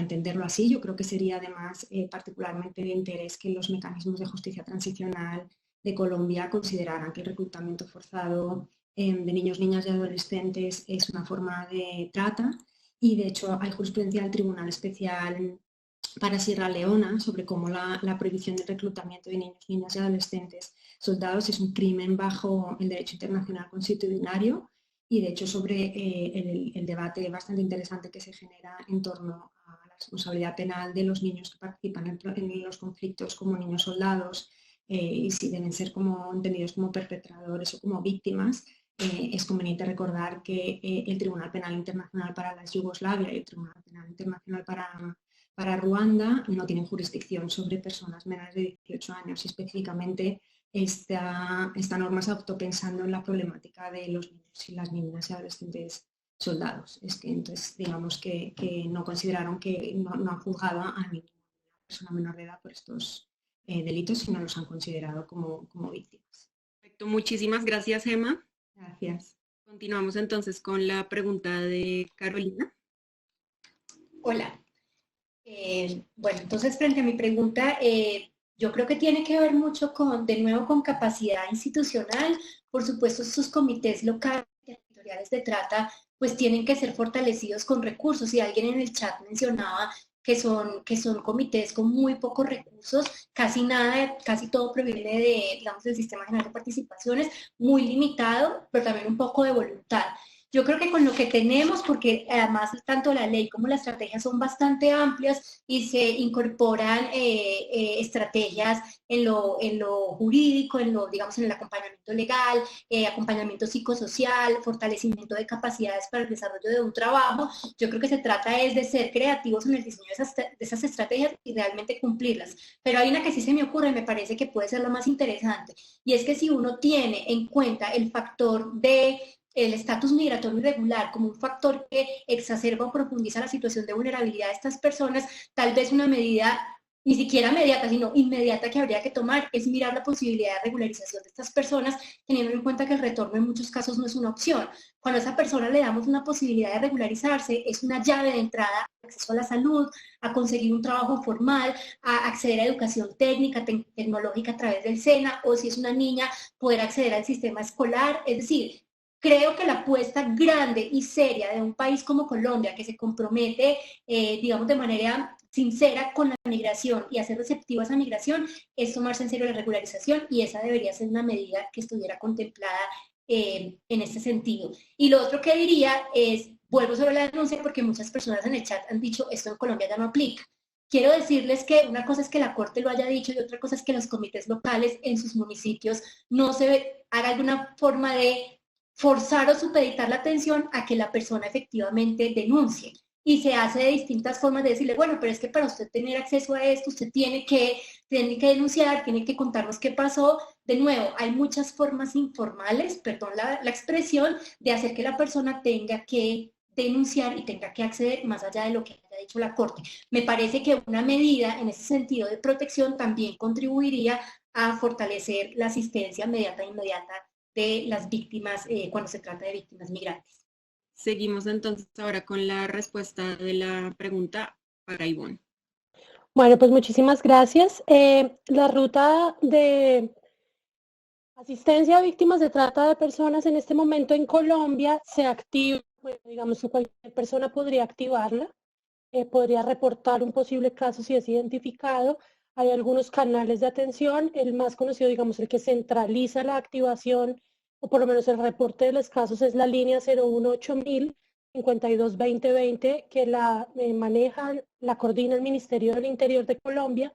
entenderlo así. Yo creo que sería además particularmente de interés que los mecanismos de justicia transicional de Colombia consideraran que el reclutamiento forzado de niños, niñas y adolescentes es una forma de trata, y de hecho hay jurisprudencia del Tribunal Especial para Sierra Leona sobre cómo la prohibición del reclutamiento de niños, niñas y adolescentes soldados es un crimen bajo el derecho internacional consuetudinario, y de hecho sobre el debate bastante interesante que se genera en torno a la responsabilidad penal de los niños que participan en los conflictos como niños soldados, y si deben ser entendidos como perpetradores o como víctimas. Es conveniente recordar que el Tribunal Penal Internacional para la Yugoslavia y el Tribunal Penal Internacional para Ruanda no tienen jurisdicción sobre personas menores de 18 años, y específicamente esta norma se adoptó pensando en la problemática de los niños y las niñas y adolescentes soldados. Es que entonces digamos que no consideraron que no han juzgado a ninguna persona menor de edad por estos delitos, sino los han considerado como víctimas. Perfecto, muchísimas gracias, Gema. Gracias. Continuamos entonces con la pregunta de Carolina. Hola. Bueno, entonces frente a mi pregunta, yo creo que tiene que ver mucho de nuevo con capacidad institucional. Por supuesto, sus comités locales y territoriales de trata pues tienen que ser fortalecidos con recursos, y alguien en el chat mencionaba que son comités con muy pocos recursos, casi nada, casi todo proviene digamos, del Sistema General de Participaciones, muy limitado, pero también un poco de voluntad. Yo creo que con lo que tenemos, porque además tanto la ley como la estrategia son bastante amplias y se incorporan estrategias en lo jurídico, digamos, en el acompañamiento legal, acompañamiento psicosocial, fortalecimiento de capacidades para el desarrollo de un trabajo. Yo creo que se trata es de ser creativos en el diseño de esas estrategias y realmente cumplirlas. Pero hay una que sí se me ocurre y me parece que puede ser la más interesante, y es que si uno tiene en cuenta el factor de el estatus migratorio irregular como un factor que exacerba o profundiza la situación de vulnerabilidad de estas personas, tal vez una medida ni siquiera inmediata, sino inmediata que habría que tomar es mirar la posibilidad de regularización de estas personas, teniendo en cuenta que el retorno en muchos casos no es una opción. Cuando a esa persona le damos una posibilidad de regularizarse, es una llave de entrada al acceso a la salud, a conseguir un trabajo formal, a acceder a educación técnica, tecnológica a través del SENA, o si es una niña, poder acceder al sistema escolar. Es decir, creo que la apuesta grande y seria de un país como Colombia, que se compromete, digamos, de manera sincera con la migración y hacer receptiva esa migración, es tomarse en serio la regularización, y esa debería ser una medida que estuviera contemplada en este sentido. Y lo otro que diría es, vuelvo sobre la denuncia, porque muchas personas en el chat han dicho, esto en Colombia ya no aplica. Quiero decirles que una cosa es que la Corte lo haya dicho y otra cosa es que los comités locales en sus municipios no se haga alguna forma de forzar o supeditar la atención a que la persona efectivamente denuncie. Y se hace de distintas formas de decirle, bueno, pero es que para usted tener acceso a esto, usted tiene que denunciar, tiene que contarnos qué pasó. De nuevo, hay muchas formas informales, perdón la expresión, de hacer que la persona tenga que denunciar y tenga que acceder más allá de lo que haya dicho la Corte. Me parece que una medida en ese sentido de protección también contribuiría a fortalecer la asistencia inmediata de las víctimas cuando se trata de víctimas migrantes. Seguimos entonces ahora con la respuesta de la pregunta para Ivonne. Bueno, pues muchísimas gracias. La ruta de asistencia a víctimas de trata de personas en este momento en Colombia se activa, bueno, digamos que cualquier persona podría activarla, podría reportar un posible caso si es identificado. Hay algunos canales de atención, el más conocido, digamos, el que centraliza la activación, o por lo menos el reporte de los casos, es la línea 018.000 52-2020, que la maneja, la coordina el Ministerio del Interior de Colombia,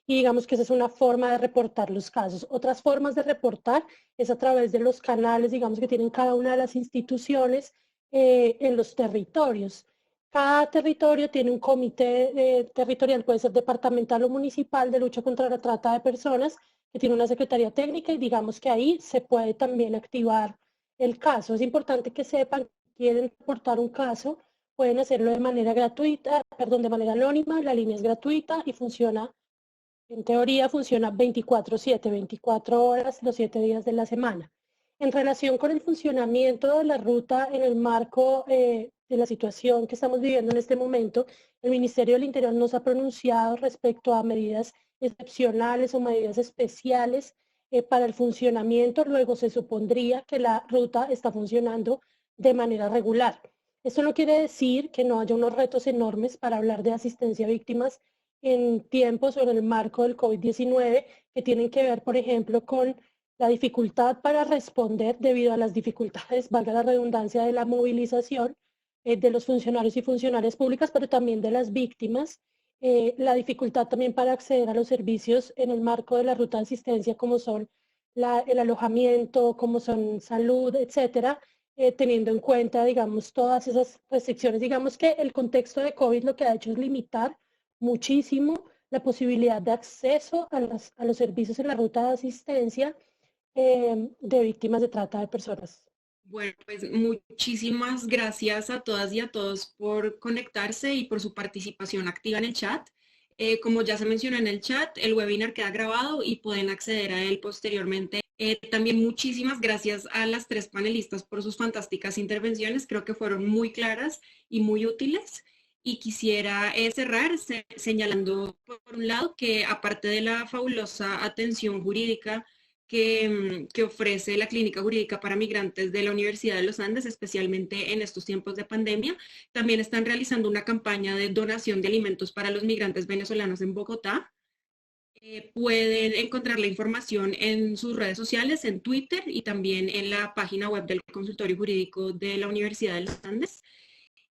y digamos que esa es una forma de reportar los casos. Otras formas de reportar es a través de los canales, digamos, que tienen cada una de las instituciones en los territorios. Cada territorio tiene un comité territorial, puede ser departamental o municipal, de lucha contra la trata de personas, que tiene una secretaría técnica, y digamos que ahí se puede también activar el caso. Es importante que sepan que quieren reportar un caso, pueden hacerlo de manera gratuita, perdón, de manera anónima. La línea es gratuita y funciona, en teoría funciona 24/7, 24 horas, los 7 días de la semana. En relación con el funcionamiento de la ruta en el marco de la situación que estamos viviendo en este momento, el Ministerio del Interior nos ha pronunciado respecto a medidas excepcionales o medidas especiales para el funcionamiento. Luego se supondría que la ruta está funcionando de manera regular. Esto no quiere decir que no haya unos retos enormes para hablar de asistencia a víctimas en tiempos o en el marco del COVID-19, que tienen que ver, por ejemplo, con la dificultad para responder debido a las dificultades, valga la redundancia, de la movilización de los funcionarios y funcionarias públicas, pero también de las víctimas, la dificultad también para acceder a los servicios en el marco de la ruta de asistencia, como son el alojamiento, como son salud, etcétera, teniendo en cuenta, digamos, todas esas restricciones. Digamos que el contexto de COVID lo que ha hecho es limitar muchísimo la posibilidad de acceso a los servicios en la ruta de asistencia de víctimas de trata de personas. Bueno, pues muchísimas gracias a todas y a todos por conectarse y por su participación activa en el chat. Como ya se mencionó en el chat, el webinar queda grabado y pueden acceder a él posteriormente. También muchísimas gracias a las 3 panelistas por sus fantásticas intervenciones. Creo que fueron muy claras y muy útiles. Y quisiera cerrar señalando, por un lado, que aparte de la fabulosa atención jurídica que ofrece la Clínica Jurídica para Migrantes de la Universidad de los Andes, especialmente en estos tiempos de pandemia, también están realizando una campaña de donación de alimentos para los migrantes venezolanos en Bogotá. Pueden encontrar la información en sus redes sociales, en Twitter y también en la página web del Consultorio Jurídico de la Universidad de los Andes.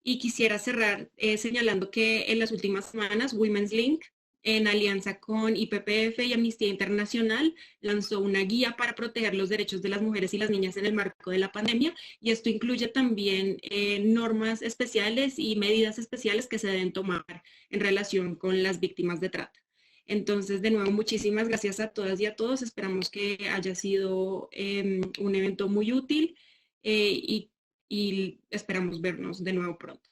Y quisiera cerrar señalando que en las últimas semanas Women's Link, en alianza con IPPF y Amnistía Internacional, lanzó una guía para proteger los derechos de las mujeres y las niñas en el marco de la pandemia, y esto incluye también normas especiales y medidas especiales que se deben tomar en relación con las víctimas de trata. Entonces, de nuevo, muchísimas gracias a todas y a todos. Esperamos que haya sido un evento muy útil y esperamos vernos de nuevo pronto.